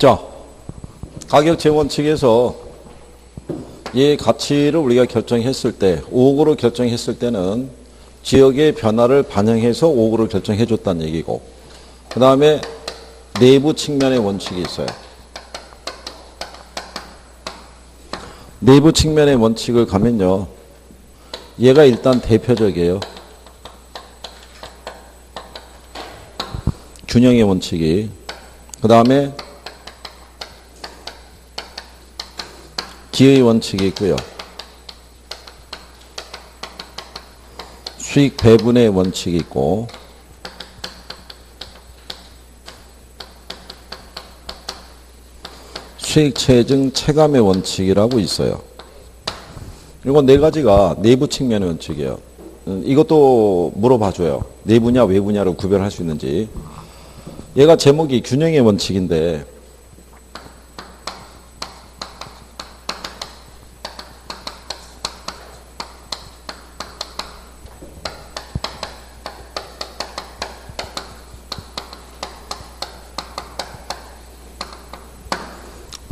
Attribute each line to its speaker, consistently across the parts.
Speaker 1: 자, 가격제 원칙에서 이 가치를 우리가 결정했을 때, 5억으로 결정했을 때는 지역의 변화를 반영해서 5억으로 결정해 줬다는 얘기고, 그 다음에 내부 측면의 원칙이 있어요. 내부 측면의 원칙을 가면요, 얘가 일단 대표적이에요. 균형의 원칙이. 그 다음에 기의 원칙이 있고요. 수익 배분의 원칙이 있고, 수익 체증 체감의 원칙이라고 있어요. 이건 네 가지가 내부 측면의 원칙이에요. 이것도 물어봐줘요. 내부냐 외부냐로 구별할 수 있는지. 얘가 제목이 균형의 원칙인데,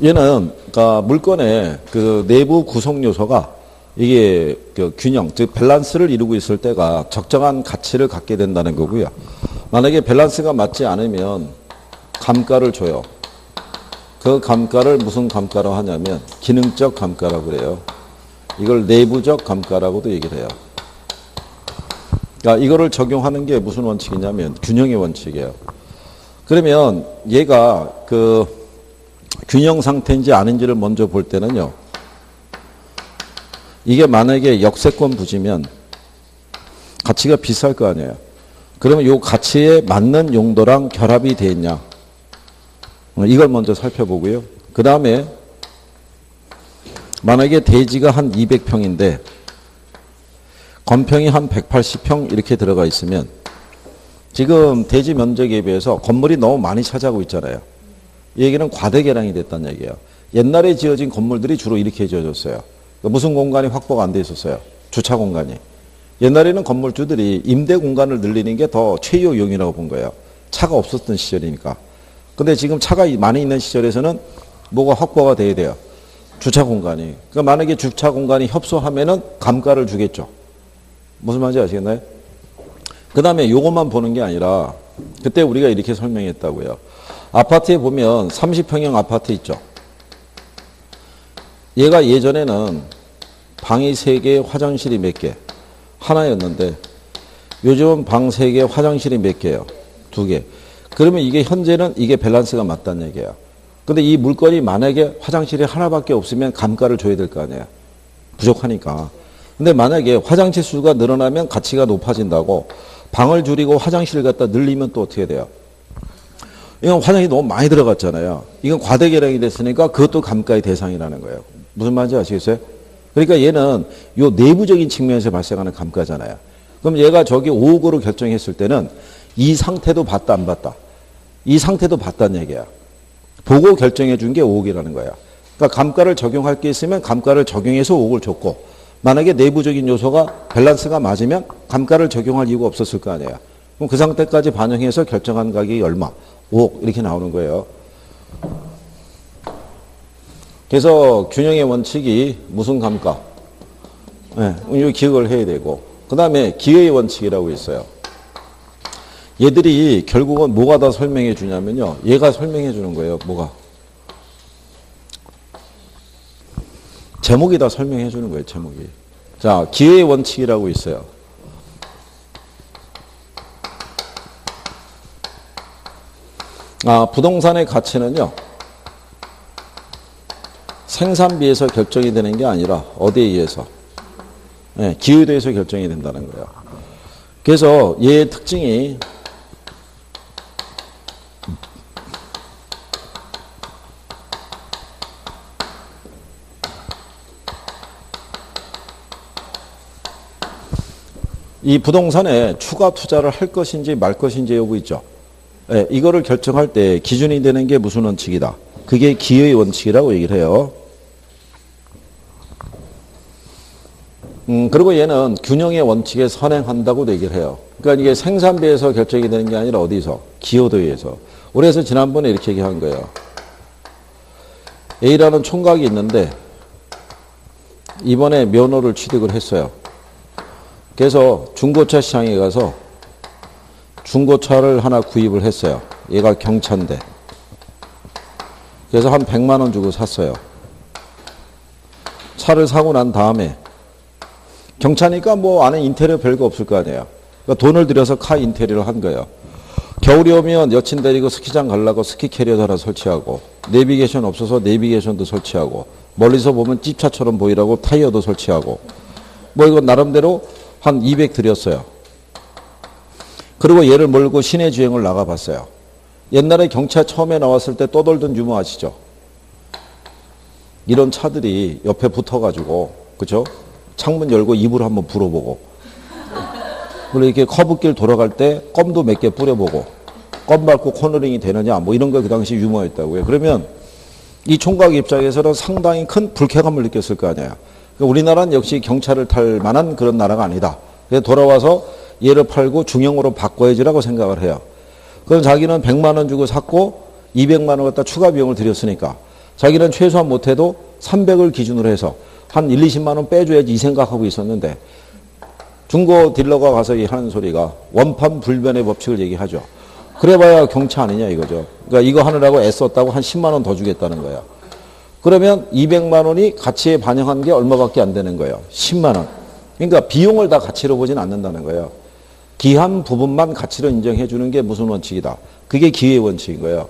Speaker 1: 얘는 그러니까 물건의 그 내부 구성 요소가 이게 그 균형, 즉 밸런스를 이루고 있을 때가 적정한 가치를 갖게 된다는 거고요. 만약에 밸런스가 맞지 않으면 감가를 줘요. 그 감가를 무슨 감가로 하냐면 기능적 감가라고 그래요. 이걸 내부적 감가라고도 얘기를 해요. 그러니까 이거를 적용하는 게 무슨 원칙이냐면 균형의 원칙이에요. 그러면 얘가 그 균형 상태인지 아닌지를 먼저 볼 때는요, 이게 만약에 역세권 부지면 가치가 비쌀 거 아니에요. 그러면 이 가치에 맞는 용도랑 결합이 돼 있냐, 이걸 먼저 살펴보고요. 그 다음에 만약에 대지가 한 200평인데 건평이 한 180평 이렇게 들어가 있으면 지금 대지 면적에 비해서 건물이 너무 많이 차지하고 있잖아요. 이 얘기는 과대개량이 됐다는 얘기예요. 옛날에 지어진 건물들이 주로 이렇게 지어졌어요. 무슨 공간이 확보가 안 돼 있었어요? 주차 공간이. 옛날에는 건물주들이 임대 공간을 늘리는 게 더 최유용이라고 본 거예요. 차가 없었던 시절이니까. 근데 지금 차가 많이 있는 시절에서는 뭐가 확보가 돼야 돼요? 주차 공간이. 그러니까 만약에 주차 공간이 협소하면은 감가를 주겠죠. 무슨 말인지 아시겠나요? 그 다음에 요것만 보는 게 아니라 그때 우리가 이렇게 설명했다고요. 아파트에 보면 30평형 아파트 있죠. 얘가 예전에는 방이 3개, 화장실이 몇 개? 하나였는데 요즘은 방 3개, 화장실이 몇 개예요? 2개. 그러면 이게 현재는 이게 밸런스가 맞다는 얘기예요. 근데 이 물건이 만약에 화장실이 하나밖에 없으면 감가를 줘야 될 거 아니에요. 부족하니까. 근데 만약에 화장실 수가 늘어나면 가치가 높아진다고 방을 줄이고 화장실을 갖다 늘리면 또 어떻게 돼요? 이건 화장이 너무 많이 들어갔잖아요. 이건 과대개량이 됐으니까 그것도 감가의 대상이라는 거예요. 무슨 말인지 아시겠어요? 그러니까 얘는 요 내부적인 측면에서 발생하는 감가잖아요. 그럼 얘가 저기 5억으로 결정했을 때는 이 상태도 봤다 안 봤다? 이 상태도 봤다는 얘기야. 보고 결정해 준 게 5억이라는 거야. 그러니까 감가를 적용할 게 있으면 감가를 적용해서 5억을 줬고, 만약에 내부적인 요소가 밸런스가 맞으면 감가를 적용할 이유가 없었을 거 아니에요. 그럼 그 상태까지 반영해서 결정한 가격이 얼마? 5억 이렇게 나오는 거예요. 그래서 균형의 원칙이 무슨 감가? 네, 이 기억을 해야 되고, 그 다음에 기회의 원칙이라고 있어요. 얘들이 결국은 뭐가 다 설명해 주냐면요, 얘가 설명해 주는 거예요. 뭐가? 제목이 다 설명해 주는 거예요. 제목이. 자, 기회의 원칙이라고 있어요. 부동산의 가치는요, 생산비에서 결정이 되는 게 아니라 어디에 의해서? 네, 기회도에 의해서 결정이 된다는 거예요. 그래서 얘의 특징이 이 부동산에 추가 투자를 할 것인지 말 것인지 여부 있죠. 네, 이거를 결정할 때 기준이 되는 게 무슨 원칙이다? 그게 기회의 원칙이라고 얘기를 해요. 그리고 얘는 균형의 원칙에 선행한다고도 얘기를 해요. 그러니까 이게 생산비에서 결정이 되는 게 아니라 어디서? 기여도에 의해서. 그래서 지난번에 이렇게 얘기한 거예요. A라는 총각이 있는데 이번에 면허를 취득을 했어요. 그래서 중고차 시장에 가서 중고차를 하나 구입을 했어요. 얘가 경차인데. 그래서 한 100만 원 주고 샀어요. 차를 사고 난 다음에 경차니까 뭐 안에 인테리어 별거 없을 거 아니에요. 그러니까 돈을 들여서 카 인테리어를 한 거예요. 겨울이 오면 여친 데리고 스키장 가려고 스키 캐리어도 하나 설치하고, 내비게이션 없어서 내비게이션도 설치하고, 멀리서 보면 집차처럼 보이라고 타이어도 설치하고, 뭐 이거 나름대로 한 200 들였어요. 그리고 얘를 몰고 시내 주행을 나가봤어요. 옛날에 경차 처음에 나왔을 때 떠돌던 유머 아시죠? 이런 차들이 옆에 붙어가지고, 그죠? 창문 열고 이불 한번 불어보고, 그리고 이렇게 커브길 돌아갈 때 껌도 몇 개 뿌려보고, 껌 밟고 코너링이 되느냐, 뭐 이런 거 그 당시 유머였다고요. 그러면 이 총각 입장에서는 상당히 큰 불쾌감을 느꼈을 거 아니에요. 그러니까 우리나라는 역시 경차를 탈 만한 그런 나라가 아니다. 그래서 돌아와서 얘를 팔고 중형으로 바꿔야지라고 생각을 해요. 그럼 자기는 100만 원 주고 샀고 200만 원 갖다 추가 비용을 들였으니까 자기는 최소한 못해도 300을 기준으로 해서 한 1, 20만 원 빼줘야지 이 생각하고 있었는데, 중고 딜러가 가서 하는 소리가 원판 불변의 법칙을 얘기하죠. 그래봐야 경차 아니냐 이거죠. 그러니까 이거 하느라고 애썼다고 한 10만 원 더 주겠다는 거야. 그러면 200만 원이 가치에 반영한 게 얼마밖에 안 되는 거예요. 10만 원. 그러니까 비용을 다 가치로 보진 않는다는 거예요. 기한 부분만 가치로 인정해 주는 게 무슨 원칙이다. 그게 기회 원칙인 거예요.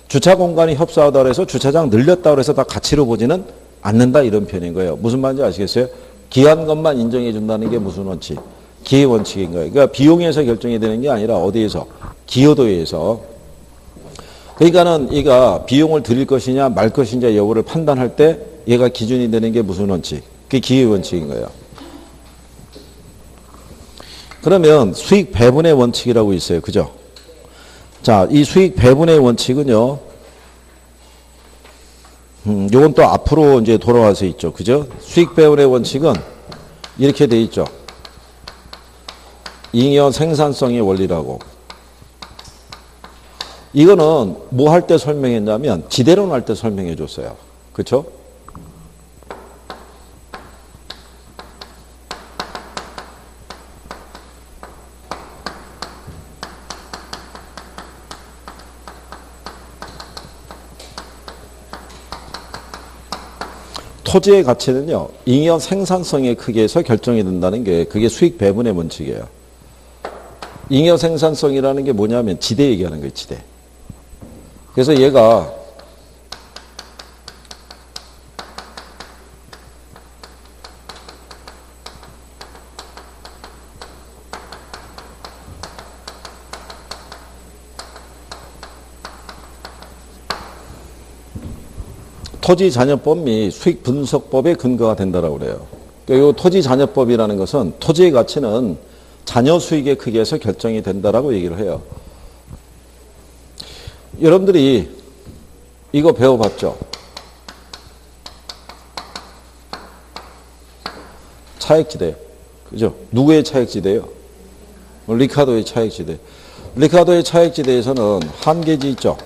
Speaker 1: 주차 공간이 협소하다 그래서 주차장 늘렸다 그래서 다 가치로 보지는 않는다, 이런 표현인 거예요. 무슨 말인지 아시겠어요? 기한 것만 인정해 준다는 게 무슨 원칙? 기회 원칙인 거예요. 그러니까 비용에서 결정이 되는 게 아니라 어디에서? 기여도에서. 그러니까는 얘가 비용을 드릴 것이냐 말 것이냐 여부를 판단할 때 얘가 기준이 되는 게 무슨 원칙? 그게 기회 원칙인 거예요. 그러면 수익 배분의 원칙이라고 있어요. 그죠? 자, 이 수익 배분의 원칙은요, 요건 또 앞으로 이제 돌아와서 있죠. 그죠? 수익 배분의 원칙은 이렇게 돼 있죠. 잉여 생산성의 원리라고. 이거는 뭐 할 때 설명했냐면 지대론 할 때 설명해 줬어요. 그렇죠? 토지의 가치는요, 잉여 생산성의 크기에서 결정이 된다는 게 그게 수익 배분의 원칙이에요. 잉여 생산성이라는 게 뭐냐면 지대 얘기하는 거예요, 지대. 그래서 얘가 토지잔여법 및 수익분석법의 근거가 된다고 그래요. 그러니까 이 토지잔여법이라는 것은 토지의 가치는 잔여 수익의 크기에서 결정이 된다라고 얘기를 해요. 여러분들이 이거 배워봤죠? 차액지대. 그죠? 누구의 차액지대요? 리카도의 차액지대. 리카도의 차액지대에서는 한계지 있죠?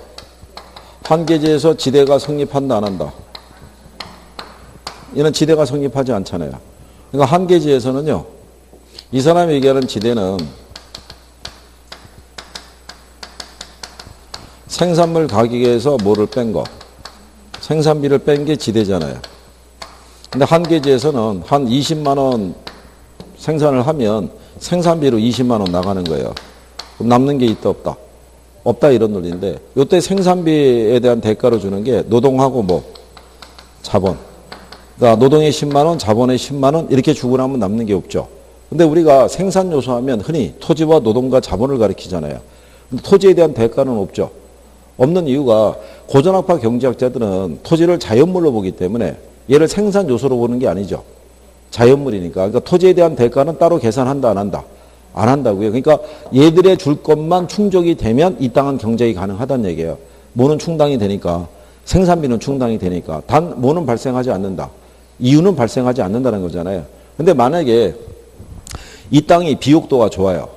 Speaker 1: 한계지에서 지대가 성립한다, 안 한다? 얘는 지대가 성립하지 않잖아요. 그러니까 한계지에서는요, 이 사람이 얘기하는 지대는 생산물 가격에서 뭐를 뺀 거, 생산비를 뺀 게 지대잖아요. 근데 한계지에서는 한 20만 원 생산을 하면 생산비로 20만 원 나가는 거예요. 그럼 남는 게 있다, 없다? 없다, 이런 논리인데, 요때 생산비에 대한 대가로 주는 게 노동하고 뭐 자본. 그러니까 노동에 10만 원, 자본에 10만 원 이렇게 주고 나면 남는 게 없죠. 근데 우리가 생산 요소 하면 흔히 토지와 노동과 자본을 가리키잖아요. 근데 토지에 대한 대가는 없죠. 없는 이유가 고전학파 경제학자들은 토지를 자연물로 보기 때문에 얘를 생산 요소로 보는 게 아니죠. 자연물이니까. 그러니까 토지에 대한 대가는 따로 계산한다, 안 한다? 안 한다고요. 그러니까 얘들의 줄 것만 충족이 되면 이 땅은 경작이 가능하다는 얘기예요. 뭐는 충당이 되니까, 생산비는 충당이 되니까. 단 뭐는 발생하지 않는다. 이유는 발생하지 않는다는 거잖아요. 근데 만약에 이 땅이 비옥도가 좋아요.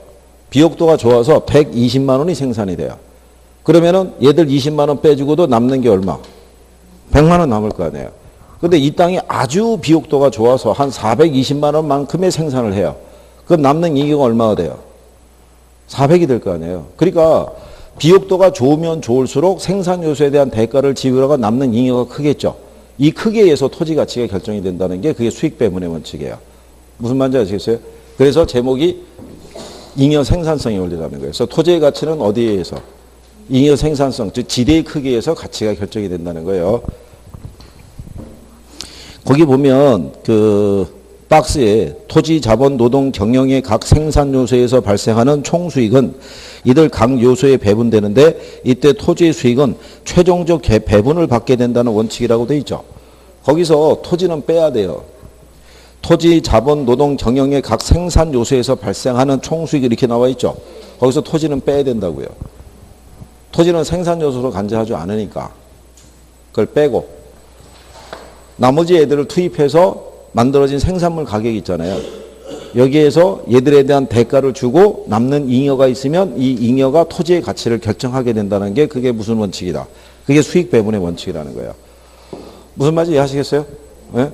Speaker 1: 비옥도가 좋아서 120만 원이 생산이 돼요. 그러면은 얘들 20만 원 빼주고도 남는 게 얼마? 100만 원 남을 거 아니에요. 근데 이 땅이 아주 비옥도가 좋아서 한 420만 원만큼의 생산을 해요. 그럼 남는 잉여가 얼마가 돼요? 400이 될 거 아니에요. 그러니까 비옥도가 좋으면 좋을수록 생산 요소에 대한 대가를 지불하고 남는 잉여가 크겠죠. 이 크기에 의해서 토지 가치가 결정이 된다는 게 그게 수익 배분의 원칙이에요. 무슨 말인지 아시겠어요? 그래서 제목이 잉여 생산성의 원리라는 거예요. 그래서 토지의 가치는 어디에 의해서? 잉여 생산성, 즉 지대의 크기에 의해서 가치가 결정이 된다는 거예요. 거기 보면 그 박스에 토지, 자본, 노동, 경영의 각 생산 요소에서 발생하는 총 수익은 이들 각 요소에 배분되는데 이때 토지의 수익은 최종적 배분을 받게 된다는 원칙이라고 돼 있죠. 거기서 토지는 빼야 돼요. 토지, 자본, 노동, 경영의 각 생산 요소에서 발생하는 총 수익이 이렇게 나와 있죠. 거기서 토지는 빼야 된다고요. 토지는 생산 요소로 간주하지 않으니까 그걸 빼고 나머지 애들을 투입해서 만들어진 생산물 가격이 있잖아요. 여기에서 얘들에 대한 대가를 주고 남는 잉여가 있으면 이 잉여가 토지의 가치를 결정하게 된다는 게 그게 무슨 원칙이다. 그게 수익 배분의 원칙이라는 거예요. 무슨 말인지 이해하시겠어요? 네?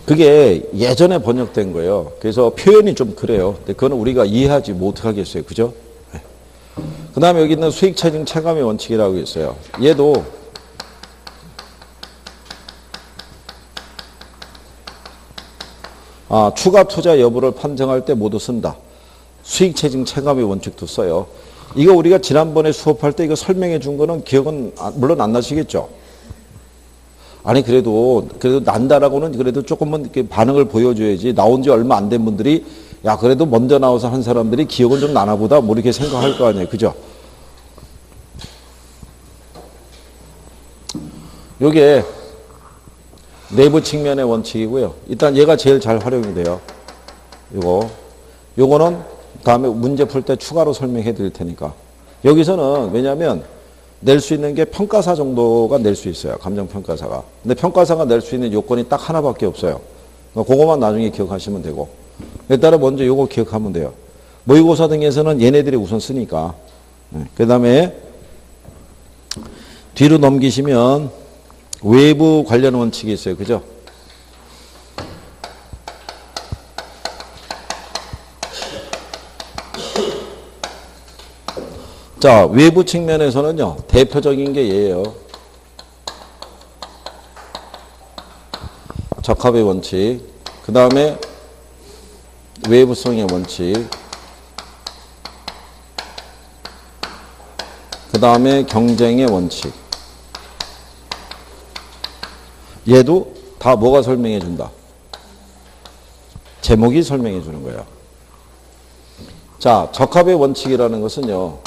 Speaker 1: 그게 예전에 번역된 거예요. 그래서 표현이 좀 그래요. 근데 그거는 우리가 이해하지 못하겠어요. 그죠? 네. 그 다음에 여기 있는 수익 체증 체감의 원칙이라고 있어요. 얘도 추가 투자 여부를 판정할 때 모두 쓴다. 수익 체증 체감의 원칙도 써요. 이거 우리가 지난번에 수업할 때 이거 설명해 준 거는 기억은 물론 안 나시겠죠? 아니 그래도 난다라고는 그래도 조금만 이렇게 반응을 보여줘야지. 나온 지 얼마 안 된 분들이 야 그래도 먼저 나와서 한 사람들이 기억은 좀 나나 보다 뭐 이렇게 생각할 거 아니에요. 그죠? 요게 내부 측면의 원칙이고요. 일단 얘가 제일 잘 활용이 돼요. 요거는 다음에 문제 풀 때 추가로 설명해 드릴 테니까. 여기서는 왜냐하면 낼 수 있는 게 평가사 정도가 낼 수 있어요. 감정평가사가. 근데 평가사가 낼 수 있는 요건이 딱 하나밖에 없어요. 그거만 나중에 기억하시면 되고. 일단은 먼저 요거 기억하면 돼요. 모의고사 등에서는 얘네들이 우선 쓰니까. 그 다음에 뒤로 넘기시면 외부 관련 원칙이 있어요. 그죠? 자, 외부 측면에서는요, 대표적인 게 얘예요. 적합의 원칙, 그 다음에 외부성의 원칙, 그 다음에 경쟁의 원칙. 얘도 다 뭐가 설명해 준다? 제목이 설명해 주는 거예요. 자, 적합의 원칙이라는 것은요,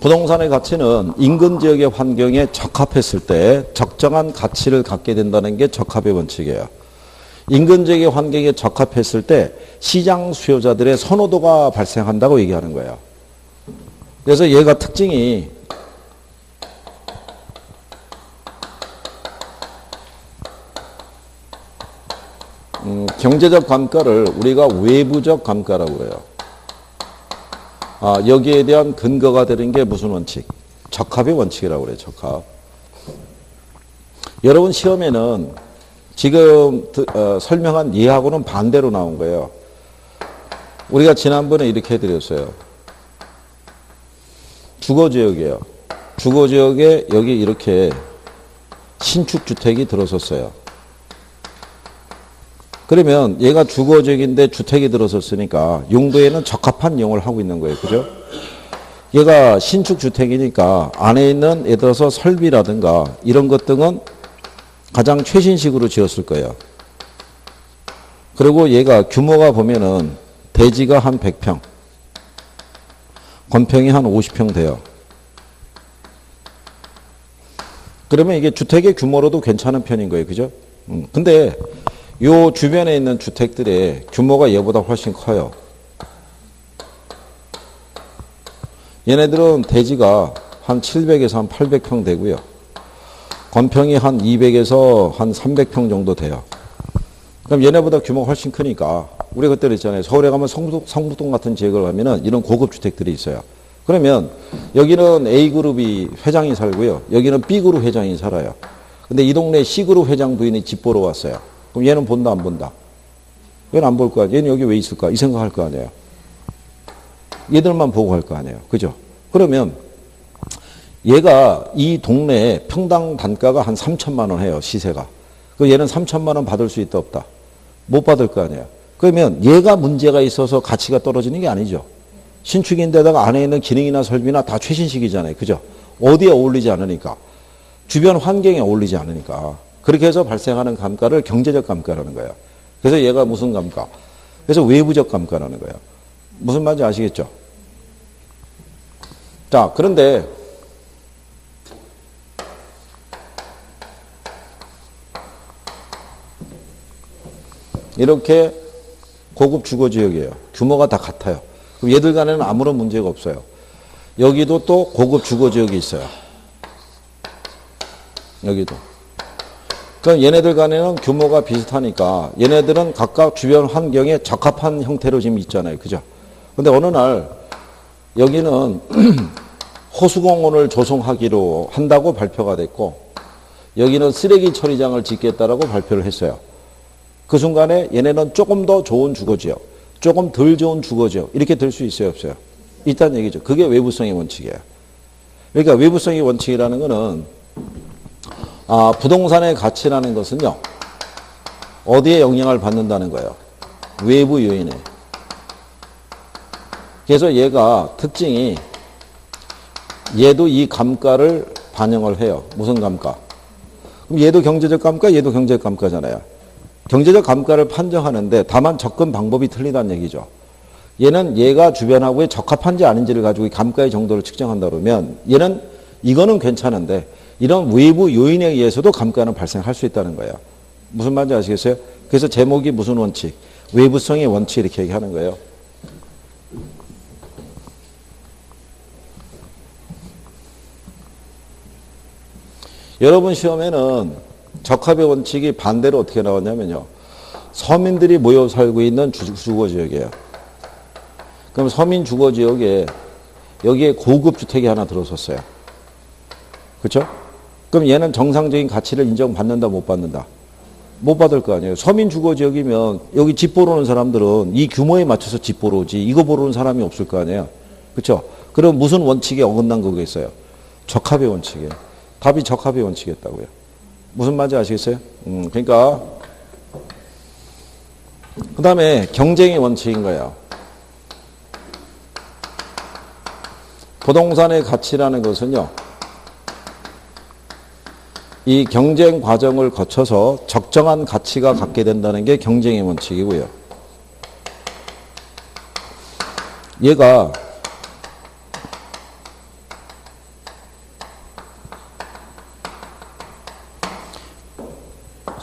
Speaker 1: 부동산의 가치는 인근 지역의 환경에 적합했을 때 적정한 가치를 갖게 된다는 게 적합의 원칙이에요. 인근 지역의 환경에 적합했을 때 시장 수요자들의 선호도가 발생한다고 얘기하는 거예요. 그래서 얘가 특징이 경제적 감가를 우리가 외부적 감가라고 그래요. 여기에 대한 근거가 되는 게 무슨 원칙? 적합의 원칙이라고 그래요. 적합. 여러분 시험에는 지금 설명한 얘하고는 반대로 나온 거예요. 우리가 지난번에 이렇게 해드렸어요. 주거지역이에요. 주거지역에 여기 이렇게 신축주택이 들어섰어요. 그러면 얘가 주거지역인데 주택이 들어섰으니까 용도에는 적합한 이용을 하고 있는 거예요. 그죠? 얘가 신축주택이니까 안에 있는 예를 들어서 설비라든가 이런 것 등은 가장 최신식으로 지었을 거예요. 그리고 얘가 규모가 보면은 대지가 한 100평, 건평이 한 50평 돼요. 그러면 이게 주택의 규모로도 괜찮은 편인 거예요. 그죠? 근데 요 주변에 있는 주택들의 규모가 얘보다 훨씬 커요. 얘네들은 대지가 한 700에서 한 800평 되고요. 건평이 한 200에서 한 300평 정도 돼요. 그럼 얘네보다 규모가 훨씬 크니까 우리가 그때 그랬잖아요. 서울에 가면 성북동 같은 지역을 가면은 이런 고급 주택들이 있어요. 그러면 여기는 A그룹이 회장이 살고요. 여기는 B그룹 회장이 살아요. 근데 이 동네 C그룹 회장 부인이 집 보러 왔어요. 그럼 얘는 본다 안 본다? 얘는 안 볼 거야. 얘는 여기 왜 있을까? 이 생각할 거 아니에요. 얘들만 보고 갈 거 아니에요. 그죠? 그러면 얘가 이 동네에 평당 단가가 한 3천만 원 해요. 시세가. 그 얘는 3천만 원 받을 수 있다 없다? 못 받을 거 아니에요. 그러면 얘가 문제가 있어서 가치가 떨어지는 게 아니죠. 신축인데다가 안에 있는 기능이나 설비나 다 최신식이잖아요. 그죠? 어디에 어울리지 않으니까. 주변 환경에 어울리지 않으니까. 그렇게 해서 발생하는 감가를 경제적 감가라는 거예요. 그래서 얘가 무슨 감가? 그래서 외부적 감가라는 거예요. 무슨 말인지 아시겠죠? 자, 그런데 이렇게 고급 주거지역이에요. 규모가 다 같아요. 그럼 얘들 간에는 아무런 문제가 없어요. 여기도 또 고급 주거지역이 있어요. 여기도. 그럼 얘네들 간에는 규모가 비슷하니까 얘네들은 각각 주변 환경에 적합한 형태로 지금 있잖아요. 그죠? 근데 어느 날 여기는 호수공원을 조성하기로 한다고 발표가 됐고 여기는 쓰레기 처리장을 짓겠다라고 발표를 했어요. 그 순간에 얘네는 조금 더 좋은 주거지역, 조금 덜 좋은 주거지역 이렇게 될 수 있어요, 없어요? 있다는 얘기죠. 그게 외부성의 원칙이에요. 그러니까 외부성의 원칙이라는 거는 부동산의 가치라는 것은요. 어디에 영향을 받는다는 거예요? 외부 요인에. 그래서 얘가 특징이 얘도 이 감가를 반영을 해요. 무슨 감가? 그럼 얘도 경제적 감가, 얘도 경제적 감가잖아요. 경제적 감가를 판정하는데 다만 접근 방법이 틀리다는 얘기죠. 얘는 얘가 주변하고의 적합한지 아닌지를 가지고 감가의 정도를 측정한다 그러면 얘는 이거는 괜찮은데 이런 외부 요인에 의해서도 감가는 발생할 수 있다는 거예요. 무슨 말인지 아시겠어요? 그래서 제목이 무슨 원칙? 외부성의 원칙 이렇게 얘기하는 거예요. 여러분 시험에는 적합의 원칙이 반대로 어떻게 나왔냐면요. 서민들이 모여 살고 있는 주거지역이에요. 그럼 서민 주거지역에 여기에 고급 주택이 하나 들어섰어요. 그렇죠? 그럼 얘는 정상적인 가치를 인정받는다 못 받는다? 못 받을 거 아니에요. 서민 주거지역이면 여기 집 보러 오는 사람들은 이 규모에 맞춰서 집 보러 오지 이거 보러 오는 사람이 없을 거 아니에요. 그렇죠? 그럼 무슨 원칙에 어긋난 거겠어요? 적합의 원칙이에요. 답이 적합의 원칙이었다고요. 무슨 말인지 아시겠어요? 그러니까 그 다음에 경쟁의 원칙인 거예요. 부동산의 가치라는 것은요. 이 경쟁 과정을 거쳐서 적정한 가치가 갖게 된다는 게 경쟁의 원칙이고요. 얘가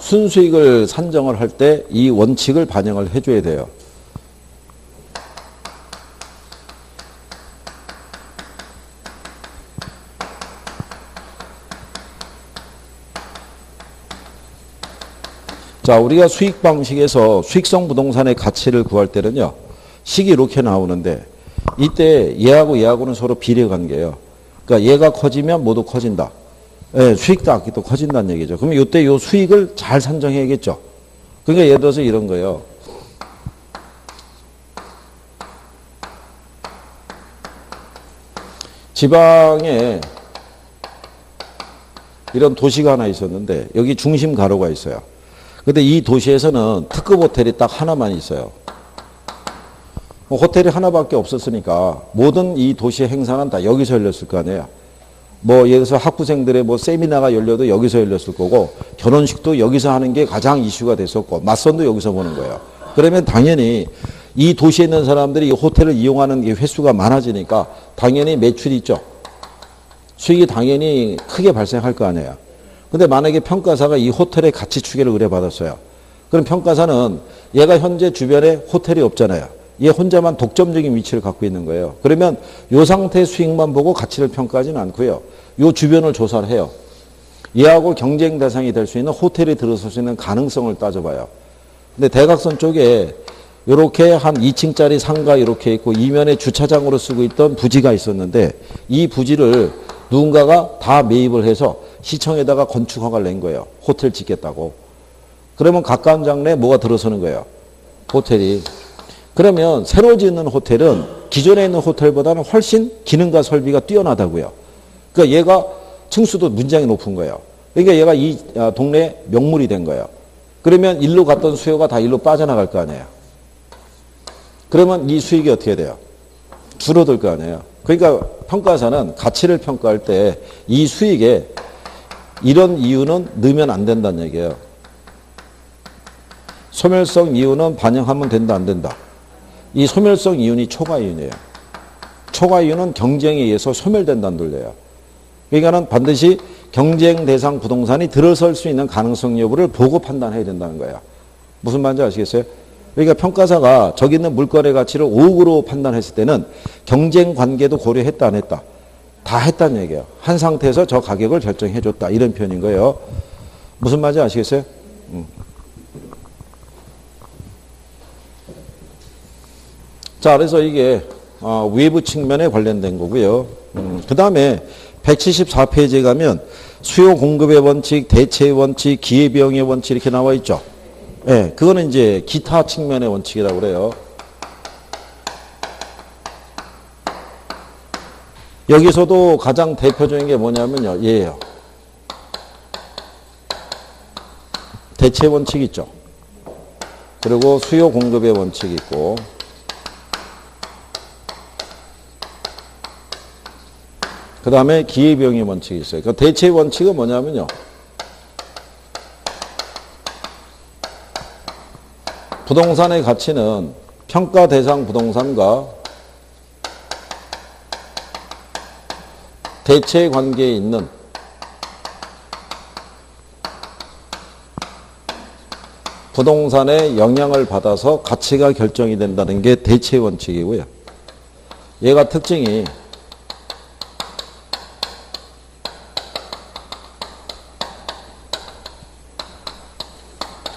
Speaker 1: 순수익을 산정을 할 때 이 원칙을 반영을 해줘야 돼요. 자, 우리가 수익 방식에서 수익성 부동산의 가치를 구할 때는요. 식이 이렇게 나오는데 이때 얘하고 얘하고는 서로 비례관계예요. 그러니까 얘가 커지면 모두 커진다. 예, 수익도 아끼도 커진다는 얘기죠. 그럼 이때 요 수익을 잘 산정해야겠죠. 그러니까 예를 들어서 이런 거예요. 지방에 이런 도시가 하나 있었는데 여기 중심 가로가 있어요. 근데 이 도시에서는 특급 호텔이 딱 하나만 있어요. 호텔이 하나밖에 없었으니까 모든 이 도시의 행사는 다 여기서 열렸을 거 아니에요. 뭐 예를 들어서 학부생들의 뭐 세미나가 열려도 여기서 열렸을 거고 결혼식도 여기서 하는 게 가장 이슈가 됐었고 맞선도 여기서 보는 거예요. 그러면 당연히 이 도시에 있는 사람들이 이 호텔을 이용하는 게 횟수가 많아지니까 당연히 매출이 있죠. 수익이 당연히 크게 발생할 거 아니에요. 근데 만약에 평가사가 이 호텔의 가치 추계를 의뢰받았어요. 그럼 평가사는 얘가 현재 주변에 호텔이 없잖아요. 얘 혼자만 독점적인 위치를 갖고 있는 거예요. 그러면 요 상태 수익만 보고 가치를 평가하지는 않고요. 요 주변을 조사를 해요. 얘하고 경쟁 대상이 될 수 있는 호텔이 들어설 수 있는 가능성을 따져봐요. 근데 대각선 쪽에 이렇게 한 2층짜리 상가 이렇게 있고 이면에 주차장으로 쓰고 있던 부지가 있었는데 이 부지를 누군가가 다 매입을 해서 시청에다가 건축 허가를 낸 거예요. 호텔 짓겠다고. 그러면 가까운 장래에 뭐가 들어서는 거예요? 호텔이. 그러면 새로 짓는 호텔은 기존에 있는 호텔보다는 훨씬 기능과 설비가 뛰어나다고요. 그러니까 얘가 층수도 문장이 높은 거예요. 그러니까 얘가 이 동네에 명물이 된 거예요. 그러면 일로 갔던 수요가 다 일로 빠져나갈 거 아니에요. 그러면 이 수익이 어떻게 돼요? 줄어들 거 아니에요. 그러니까 평가사는 가치를 평가할 때 이 수익에 이런 이유는 넣으면 안 된다는 얘기예요. 소멸성 이유는 반영하면 된다, 안 된다. 이 소멸성 이윤이 초과 이윤이에요. 초과 이윤은 경쟁에 의해서 소멸된다는 논리예요. 그러니까는 반드시 경쟁 대상 부동산이 들어설 수 있는 가능성 여부를 보고 판단해야 된다는 거예요. 무슨 말인지 아시겠어요? 그러니까 평가사가 저기 있는 물거래 가치를 5억으로 판단했을 때는 경쟁 관계도 고려했다, 안 했다? 다 했다는 얘기예요. 한 상태에서 저 가격을 결정해 줬다. 이런 표현인 거예요. 무슨 말인지 아시겠어요? 자, 그래서 이게 외부 측면에 관련된 거고요. 그 다음에 174페이지에 가면 수요 공급의 원칙, 대체의 원칙, 기회비용의 원칙 이렇게 나와 있죠. 예, 네, 그거는 이제 기타 측면의 원칙이라고 그래요. 여기서도 가장 대표적인 게 뭐냐면요. 얘예요. 대체 원칙 있죠. 그리고 수요 공급의 원칙이 있고 그 다음에 기회비용의 원칙이 있어요. 그 대체 원칙은 뭐냐면요. 부동산의 가치는 평가 대상 부동산과 대체 관계에 있는 부동산의 영향을 받아서 가치가 결정이 된다는 게 대체 원칙이고요. 얘가 특징이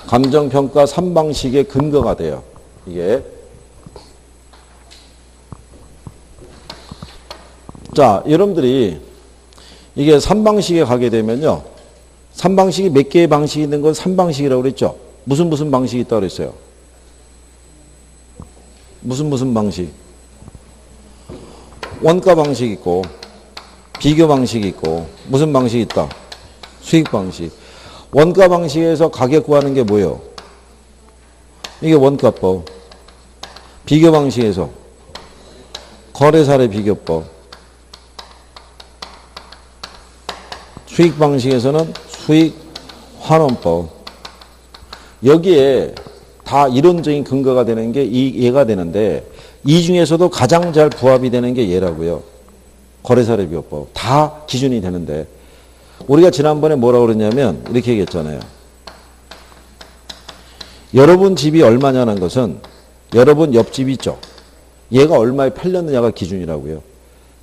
Speaker 1: 감정평가 3방식의 근거가 돼요. 이게. 자, 여러분들이 이게 3방식에 가게 되면요. 3방식이 몇 개의 방식이 있는 건 3방식이라고 그랬죠. 무슨 방식이 있다고 그랬어요. 무슨 방식. 원가 방식 있고 비교 방식 있고 무슨 방식이 있다. 수익 방식. 원가 방식에서 가격 구하는 게 뭐예요? 이게 원가법. 비교 방식에서 거래사례 비교법. 수익 방식에서는 수익 환원법. 여기에 다 이론적인 근거가 되는 게 얘가 되는데 이 중에서도 가장 잘 부합이 되는 게 얘라고요. 거래사례 비교법. 다 기준이 되는데 우리가 지난번에 뭐라고 그랬냐면 이렇게 얘기했잖아요. 여러분 집이 얼마냐는 것은 여러분 옆집이 있죠. 얘가 얼마에 팔렸느냐가 기준이라고요.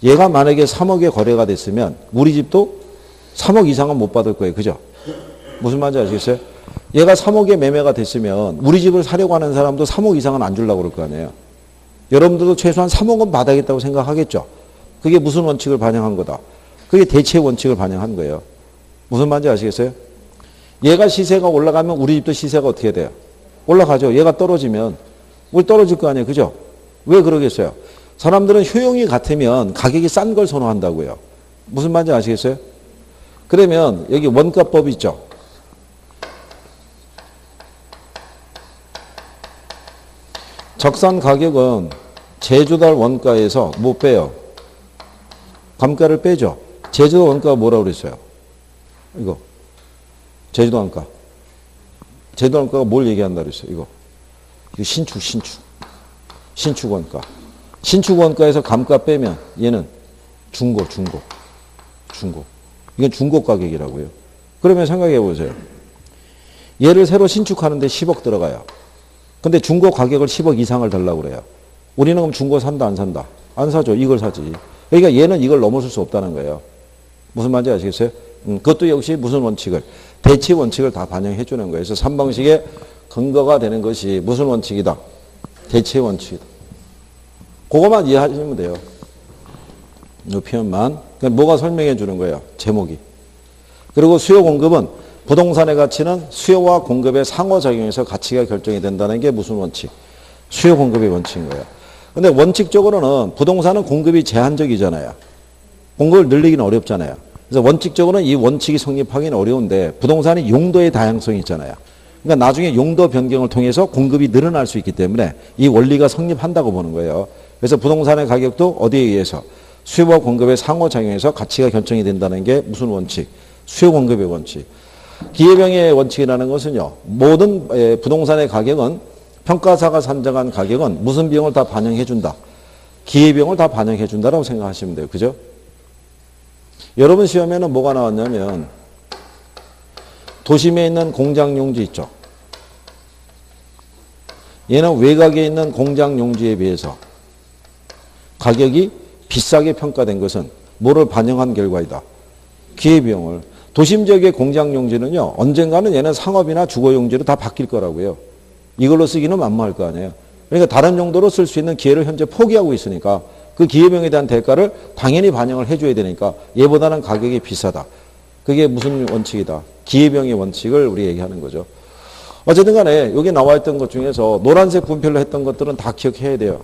Speaker 1: 얘가 만약에 3억에 거래가 됐으면 우리 집도 3억 이상은 못 받을 거예요. 그죠? 무슨 말인지 아시겠어요? 얘가 3억에 매매가 됐으면 우리 집을 사려고 하는 사람도 3억 이상은 안 주려고 그럴 거 아니에요. 여러분들도 최소한 3억은 받아야겠다고 생각하겠죠. 그게 무슨 원칙을 반영한 거다. 그게 대체 원칙을 반영한 거예요. 무슨 말인지 아시겠어요? 얘가 시세가 올라가면 우리 집도 시세가 어떻게 돼요? 올라가죠. 얘가 떨어지면 우리 떨어질 거 아니에요. 그죠? 왜 그러겠어요? 사람들은 효용이 같으면 가격이 싼 걸 선호한다고요. 무슨 말인지 아시겠어요? 그러면 여기 원가법 있죠. 적산 가격은 제조달 원가에서 못 빼요. 감가를 빼죠. 제조달 원가가 뭐라고 그랬어요? 이거. 제조달 원가. 제조달 원가가 뭘 얘기한다 그랬어요? 이거 신축. 신축 원가. 신축 원가에서 감가 빼면 얘는 중고. 이건 중고 가격이라고요. 그러면 생각해 보세요. 얘를 새로 신축하는데 10억 들어가요. 근데 중고 가격을 10억 이상을 달라고 그래요. 우리는 그럼 중고 산다, 안 산다? 안 사죠. 이걸 사지. 그러니까 얘는 이걸 넘어설 수 없다는 거예요. 무슨 말인지 아시겠어요? 그것도 역시 무슨 원칙을? 대치 원칙을 다 반영해 주는 거예요. 그래서 3방식의 근거가 되는 것이 무슨 원칙이다? 대치 원칙이다. 그것만 이해하시면 돼요. 이 표현만. 그러니까 뭐가 설명해 주는 거예요? 제목이. 그리고 수요 공급은 부동산의 가치는 수요와 공급의 상호작용에서 가치가 결정이 된다는 게 무슨 원칙? 수요 공급의 원칙인 거예요. 근데 원칙적으로는 부동산은 공급이 제한적이잖아요. 공급을 늘리기는 어렵잖아요. 그래서 원칙적으로는 이 원칙이 성립하기는 어려운데 부동산이 용도의 다양성이 있잖아요. 그러니까 나중에 용도 변경을 통해서 공급이 늘어날 수 있기 때문에 이 원리가 성립한다고 보는 거예요. 그래서 부동산의 가격도 어디에 의해서? 수요와 공급의 상호작용에서 가치가 결정이 된다는 게 무슨 원칙? 수요 공급의 원칙. 기회병의 원칙이라는 것은요. 모든 부동산의 가격은 평가사가 산정한 가격은 무슨 비용을 다 반영해 준다? 기회비용을 다 반영해 준다라고 생각하시면 돼요. 그죠? 여러분 시험에는 뭐가 나왔냐면 도심에 있는 공장 용지 있죠. 얘는 외곽에 있는 공장 용지에 비해서 가격이 비싸게 평가된 것은 뭐를 반영한 결과이다? 기회비용을. 도심 지역의 공장 용지는요. 언젠가는 얘는 상업이나 주거 용지로 다 바뀔 거라고요. 이걸로 쓰기는 만무할 거 아니에요. 그러니까 다른 용도로 쓸 수 있는 기회를 현재 포기하고 있으니까 그 기회비용에 대한 대가를 당연히 반영을 해줘야 되니까 얘보다는 가격이 비싸다. 그게 무슨 원칙이다? 기회비용의 원칙을 우리 얘기하는 거죠. 어쨌든 간에 여기 나와 있던 것 중에서 노란색 분필로 했던 것들은 다 기억해야 돼요.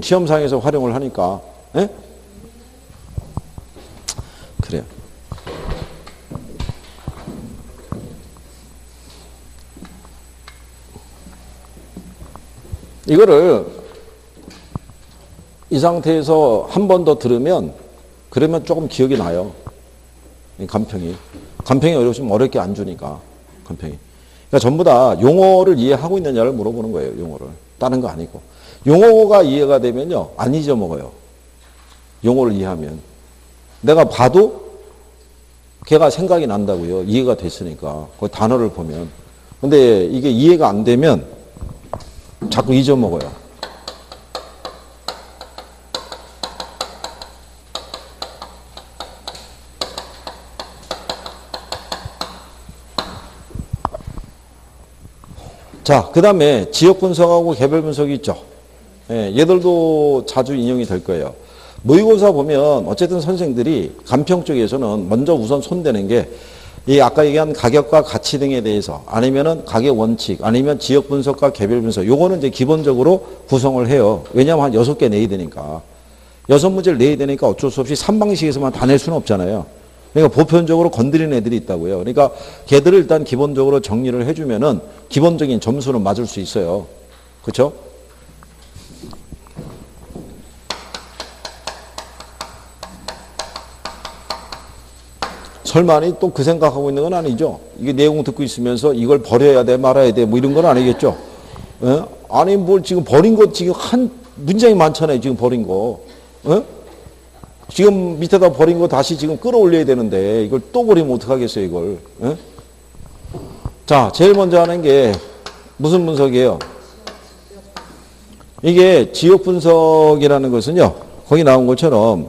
Speaker 1: 시험상에서 활용을 하니까. 에? 그래요. 이거를 이 상태에서 한 번 더 들으면 그러면 조금 기억이 나요. 간평이. 간평이 어려우시면 어렵게 안 주니까. 간평이. 그러니까 전부 다 용어를 이해하고 있느냐를 물어보는 거예요. 용어를. 다른 거 아니고. 용어가 이해가 되면요. 안 잊어먹어요. 용어를 이해하면. 내가 봐도 걔가 생각이 난다고요. 이해가 됐으니까. 그 단어를 보면. 근데 이게 이해가 안 되면 자꾸 잊어먹어요. 자, 그 다음에 지역 분석하고 개별 분석이 있죠. 예, 얘들도 자주 인용이 될 거예요. 모의고사 보면 어쨌든 선생들이 간평 쪽에서는 먼저 우선 손대는 게 이 아까 얘기한 가격과 가치 등에 대해서 아니면은 가격 원칙 아니면 지역 분석과 개별 분석 요거는 이제 기본적으로 구성을 해요. 왜냐하면 한 6개 내야 되니까. 6문제를 내야 되니까 어쩔 수 없이 3방식에서만 다 낼 수는 없잖아요. 그러니까 보편적으로 건드리는 애들이 있다고요. 그러니까 걔들을 일단 기본적으로 정리를 해주면은 기본적인 점수는 맞을 수 있어요. 그렇죠? 설마 또 그 생각하고 있는 건 아니죠. 이게 내용 듣고 있으면서 이걸 버려야 돼 말아야 돼 뭐 이런 건 아니겠죠. 에? 아니 뭘 지금 버린 거 지금 한 문장이 많잖아요. 지금 버린 거. 에? 지금 밑에다 버린 거 다시 지금 끌어올려야 되는데 이걸 또 버리면 어떡하겠어요 이걸. 에? 자 제일 먼저 하는 게 무슨 분석이에요? 이게 지역 분석이라는 것은요. 거기 나온 것처럼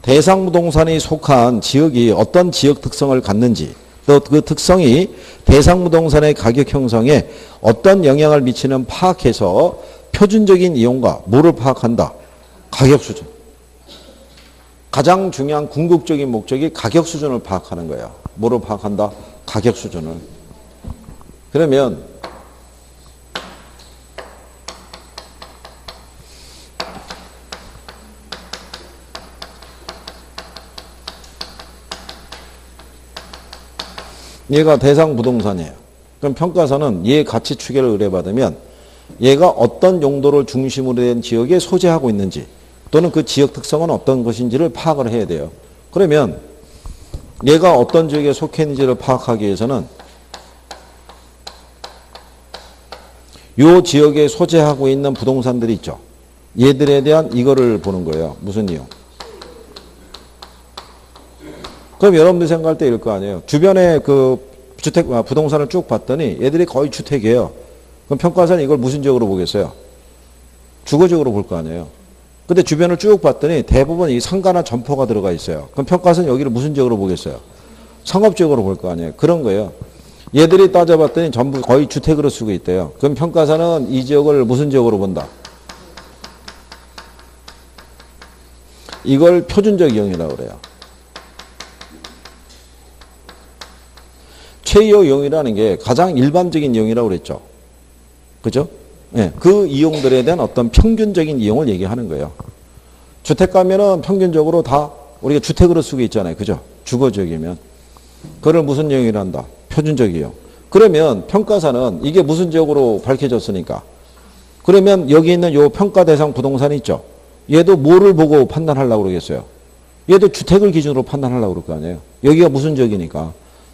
Speaker 1: 대상 부동산이 속한 지역이 어떤 지역 특성을 갖는지 또 그 특성이 대상 부동산의 가격 형성에 어떤 영향을 미치는 파악해서 표준적인 이용과 뭐를 파악한다? 가격 수준. 가장 중요한 궁극적인 목적이 가격 수준을 파악하는 거예요. 뭐를 파악한다? 가격 수준을. 그러면 얘가 대상 부동산이에요. 그럼 평가사는 얘 가치 추계를 의뢰받으면 얘가 어떤 용도를 중심으로 된 지역에 소재하고 있는지 또는 그 지역 특성은 어떤 것인지를 파악을 해야 돼요. 그러면 얘가 어떤 지역에 속해 있는지를 파악하기 위해서는 이 지역에 소재하고 있는 부동산들이 있죠. 얘들에 대한 이거를 보는 거예요. 무슨 이유? 그럼 여러분들 생각할 때 이럴 거 아니에요. 주변에 그 부동산을 쭉 봤더니 얘들이 거의 주택이에요. 그럼 평가사는 이걸 무슨 지역으로 보겠어요? 주거적으로 볼 거 아니에요. 근데 주변을 쭉 봤더니 대부분 이 상가나 점포가 들어가 있어요. 그럼 평가서는 여기를 무슨 지역으로 보겠어요? 상업지역으로 볼 거 아니에요. 그런 거예요. 얘들이 따져봤더니 전부 거의 주택으로 쓰고 있대요. 그럼 평가사는 이 지역을 무슨 지역으로 본다? 이걸 표준적 이용이라고 그래요. 최이호 이용이라는 게 가장 일반적인 이용이라고 그랬죠. 그죠? 예, 그 이용들에 대한 어떤 평균적인 이용을 얘기하는 거예요. 주택 가면은 평균적으로 다 우리가 주택으로 쓰고 있잖아요. 그죠? 주거지역이면. 그걸 무슨 이용이라 한다? 표준적 이용. 그러면 평가사는 이게 무슨 지역으로 밝혀졌으니까. 그러면 여기 있는 요 평가 대상 부동산이 있죠. 얘도 뭐를 보고 판단하려고 그러겠어요? 얘도 주택을 기준으로 판단하려고 그럴 거 아니에요. 여기가 무슨 지역이니까?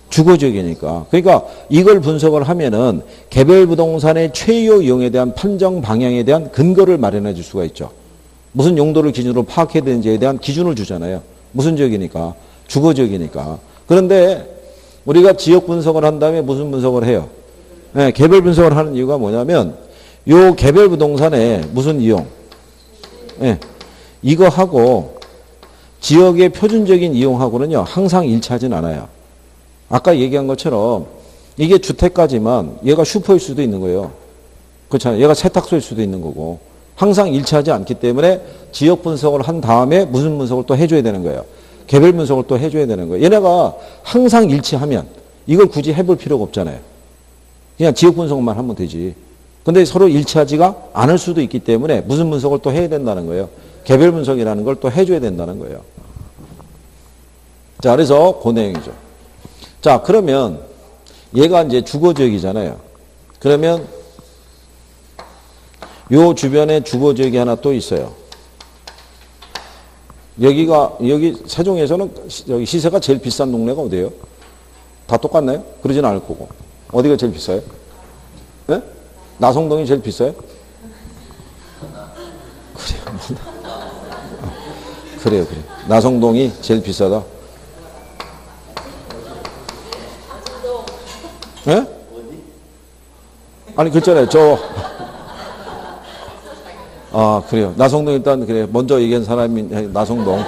Speaker 1: 주거지역이니까. 그러니까 이걸 분석을 하면은 개별 부동산의 최이호 이용에 대한 판정 방향에 대한 근거를 마련해 줄 수가 있죠. 무슨 용도를 기준으로 파악해야 되는지에 대한 기준을 주잖아요. 무슨 지역이니까? 주거지역이니까. 그런데 우리가 지역 분석을 한 다음에 무슨 분석을 해요? 네, 개별 분석을 하는 이유가 뭐냐면 요 개별 부동산의 무슨 이용? 네, 이거하고 지역의 표준적인 이용하고는요 항상 일치하진 않아요. 아까 얘기한 것처럼 이게 주택가지만 얘가 슈퍼일 수도 있는 거예요. 그렇잖아요. 얘가 세탁소일 수도 있는 거고 항상 일치하지 않기 때문에 지역 분석을 한 다음에 무슨 분석을 또 해줘야 되는 거예요. 개별 분석을 또 해줘야 되는 거예요. 얘네가 항상 일치하면 이걸 굳이 해볼 필요가 없잖아요. 그냥 지역 분석만 하면 되지. 근데 서로 일치하지가 않을 수도 있기 때문에 무슨 분석을 또 해야 된다는 거예요. 개별 분석이라는 걸 또 해줘야 된다는 거예요. 자, 그래서 그 내용이죠. 자, 그러면 얘가 이제 주거지역이잖아요. 그러면 요 주변에 주거지역이 하나 또 있어요. 여기 세종에서는 여기 시세가 제일 비싼 동네가 어디예요? 다 똑같나요? 그러진 않을 거고. 어디가 제일 비싸요? 네? 나성동이 제일 비싸요? 그래요. 그래요. 나성동이 제일 비싸다. 예? 아니, 그렇잖아요. 그래요. 나성동 일단, 그래. 먼저 얘기한 사람이 나성동.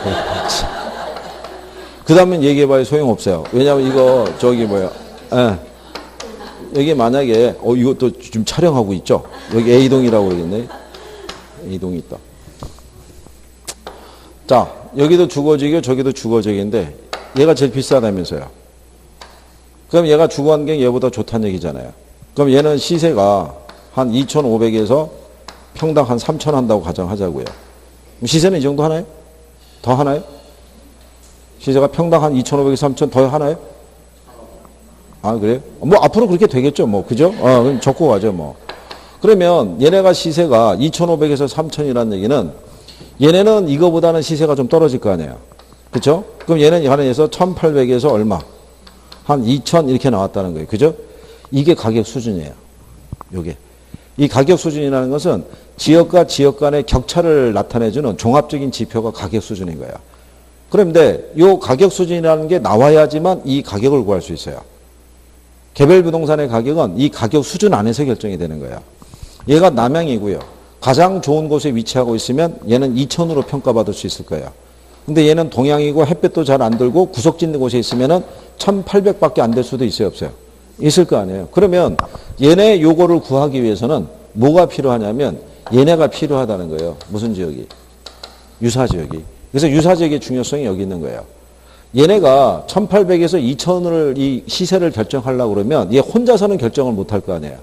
Speaker 1: 그 다음엔 얘기해봐야 소용없어요. 왜냐면 이거, 예. 여기 만약에, 이것도 지금 촬영하고 있죠? 여기 A동이라고 그러겠네. A동이 있다. 자, 여기도 주거지역이고 저기도 주거지역인데, 얘가 제일 비싸다면서요. 그럼 얘가 주거 환경이 얘보다 좋다는 얘기잖아요. 그럼 얘는 시세가 한 2,500에서 평당 한 3,000 한다고 가정하자고요. 시세는 이 정도 하나요? 더 하나요? 시세가 평당 한 2,500에서 3,000 더 하나요? 아, 그래요? 뭐 앞으로 그렇게 되겠죠. 뭐 그죠? 그럼 적고 가죠. 뭐. 그러면 얘네가 시세가 2,500에서 3,000이라는 얘기는 얘네는 이거보다는 시세가 좀 떨어질 거 아니에요. 그렇죠? 그럼 얘는 관해서 1,800에서 얼마? 한 2,000 이렇게 나왔다는 거예요. 그죠? 이게 가격 수준이에요. 요게. 이 가격 수준이라는 것은 지역과 지역 간의 격차를 나타내주는 종합적인 지표가 가격 수준인 거예요. 그런데 이 가격 수준이라는 게 나와야지만 이 가격을 구할 수 있어요. 개별 부동산의 가격은 이 가격 수준 안에서 결정이 되는 거예요. 얘가 남양이고요. 가장 좋은 곳에 위치하고 있으면 얘는 2,000으로 평가받을 수 있을 거예요. 근데 얘는 동양이고 햇볕도 잘 안 들고 구석짓는 곳에 있으면은 1,800밖에 안 될 수도 있어요, 없어요? 있을 거 아니에요. 그러면 얘네 요거를 구하기 위해서는 뭐가 필요하냐면 얘네가 필요하다는 거예요. 무슨 지역이? 유사지역이. 그래서 유사지역의 중요성이 여기 있는 거예요. 얘네가 1,800에서 2,000을 이 시세를 결정하려고 그러면 얘 혼자서는 결정을 못 할 거 아니에요.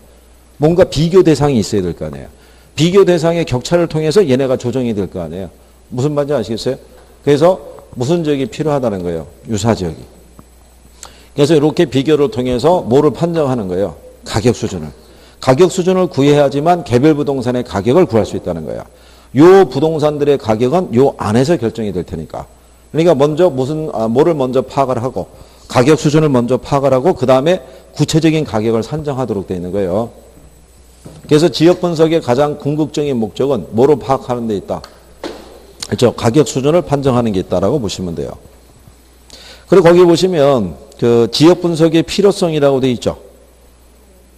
Speaker 1: 뭔가 비교 대상이 있어야 될 거 아니에요. 비교 대상의 격차를 통해서 얘네가 조정이 될 거 아니에요. 무슨 말인지 아시겠어요? 그래서 무슨 지역이 필요하다는 거예요. 유사지역이. 그래서 이렇게 비교를 통해서 뭐를 판정하는 거예요? 가격 수준을. 가격 수준을 구해야지만 개별 부동산의 가격을 구할 수 있다는 거예요. 요 부동산들의 가격은 요 안에서 결정이 될 테니까. 그러니까 먼저 뭐를 먼저 파악을 하고 가격 수준을 먼저 파악을 하고 그 다음에 구체적인 가격을 산정하도록 되어 있는 거예요. 그래서 지역 분석의 가장 궁극적인 목적은 뭐로 파악하는 데 있다? 그렇죠. 가격 수준을 판정하는 게 있다라고 보시면 돼요. 그리고 거기 보시면 그 지역 분석의 필요성이라고 되어 있죠.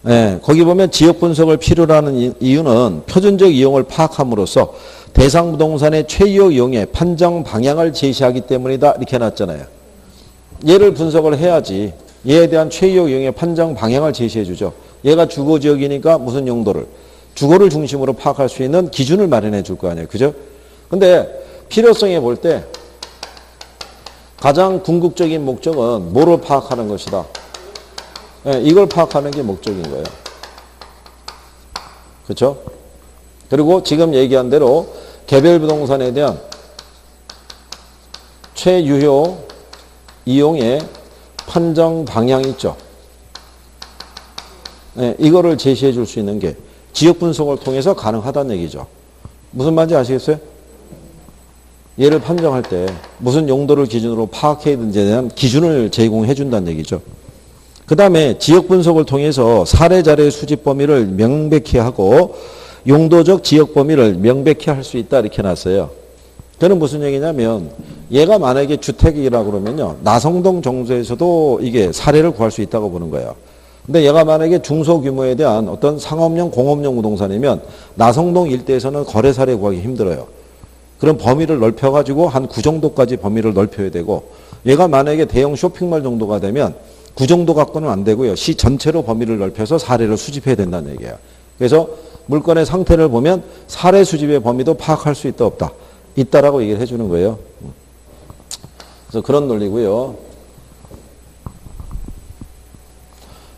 Speaker 1: 예, 거기 보면 지역 분석을 필요로 하는 이유는 표준적 이용을 파악함으로써 대상 부동산의 최유 이용의 판정 방향을 제시하기 때문이다. 이렇게 해놨잖아요. 얘를 분석을 해야지 얘에 대한 최유 이용의 판정 방향을 제시해 주죠. 얘가 주거 지역이니까 무슨 용도를 주거를 중심으로 파악할 수 있는 기준을 마련해 줄 거 아니에요. 그죠? 근데 필요성에 볼 때 가장 궁극적인 목적은 뭐를 파악하는 것이다. 네, 이걸 파악하는 게 목적인 거예요. 그렇죠? 그리고 지금 얘기한 대로 개별 부동산에 대한 최유효 이용의 판정 방향이 있죠. 네, 이거를 제시해 줄 수 있는 게 지역 분석을 통해서 가능하다는 얘기죠. 무슨 말인지 아시겠어요? 얘를 판정할 때 무슨 용도를 기준으로 파악해야 되는지에 대한 기준을 제공해 준다는 얘기죠. 그 다음에 지역 분석을 통해서 사례 자료의 수집 범위를 명백히 하고 용도적 지역 범위를 명백히 할 수 있다 이렇게 놨어요. 그는 무슨 얘기냐면 얘가 만약에 주택이라고 그러면요. 나성동 정도에서도 이게 사례를 구할 수 있다고 보는 거예요. 근데 얘가 만약에 중소규모에 대한 어떤 상업용, 공업용 부동산이면 나성동 일대에서는 거래 사례 구하기 힘들어요. 그럼 범위를 넓혀가지고 한 9 정도까지 범위를 넓혀야 되고 얘가 만약에 대형 쇼핑몰 정도가 되면 9 정도 갖고는 안 되고요. 시 전체로 범위를 넓혀서 사례를 수집해야 된다는 얘기예요. 그래서 물건의 상태를 보면 사례 수집의 범위도 파악할 수 있다 없다. 있다라고 얘기를 해주는 거예요. 그래서 그런 논리고요.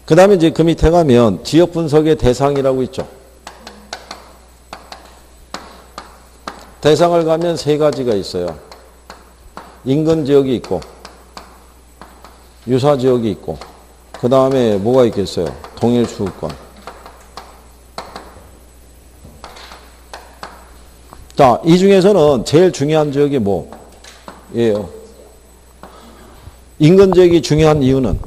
Speaker 1: 그 다음에 이제 그 밑에 가면 지역 분석의 대상이라고 있죠. 대상을 가면 세 가지가 있어요. 인근 지역이 있고 유사 지역이 있고 그 다음에 뭐가 있겠어요? 동일 수급권. 자, 이 중에서는 제일 중요한 지역이 뭐예요? 인근 지역이 중요한 이유는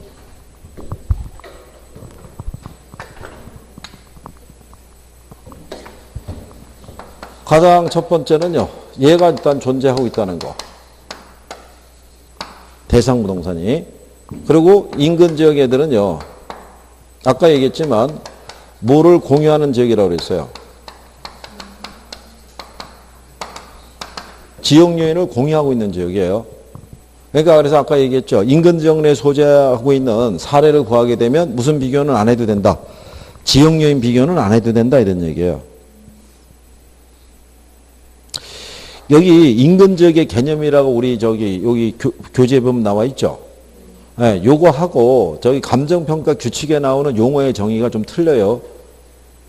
Speaker 1: 가장 첫 번째는요. 얘가 일단 존재하고 있다는 거. 대상 부동산이. 그리고 인근 지역 애들은요. 아까 얘기했지만 뭐를 공유하는 지역이라고 그랬어요. 지역 요인을 공유하고 있는 지역이에요. 그러니까 그래서 아까 얘기했죠. 인근 지역 내 소재하고 있는 사례를 구하게 되면 무슨 비교는 안 해도 된다. 지역 요인 비교는 안 해도 된다 이런 얘기예요. 여기 인근 지역의 개념이라고 우리 여기 교재에 보면 나와 있죠. 네, 요거하고 저기 감정평가 규칙에 나오는 용어의 정의가 좀 틀려요.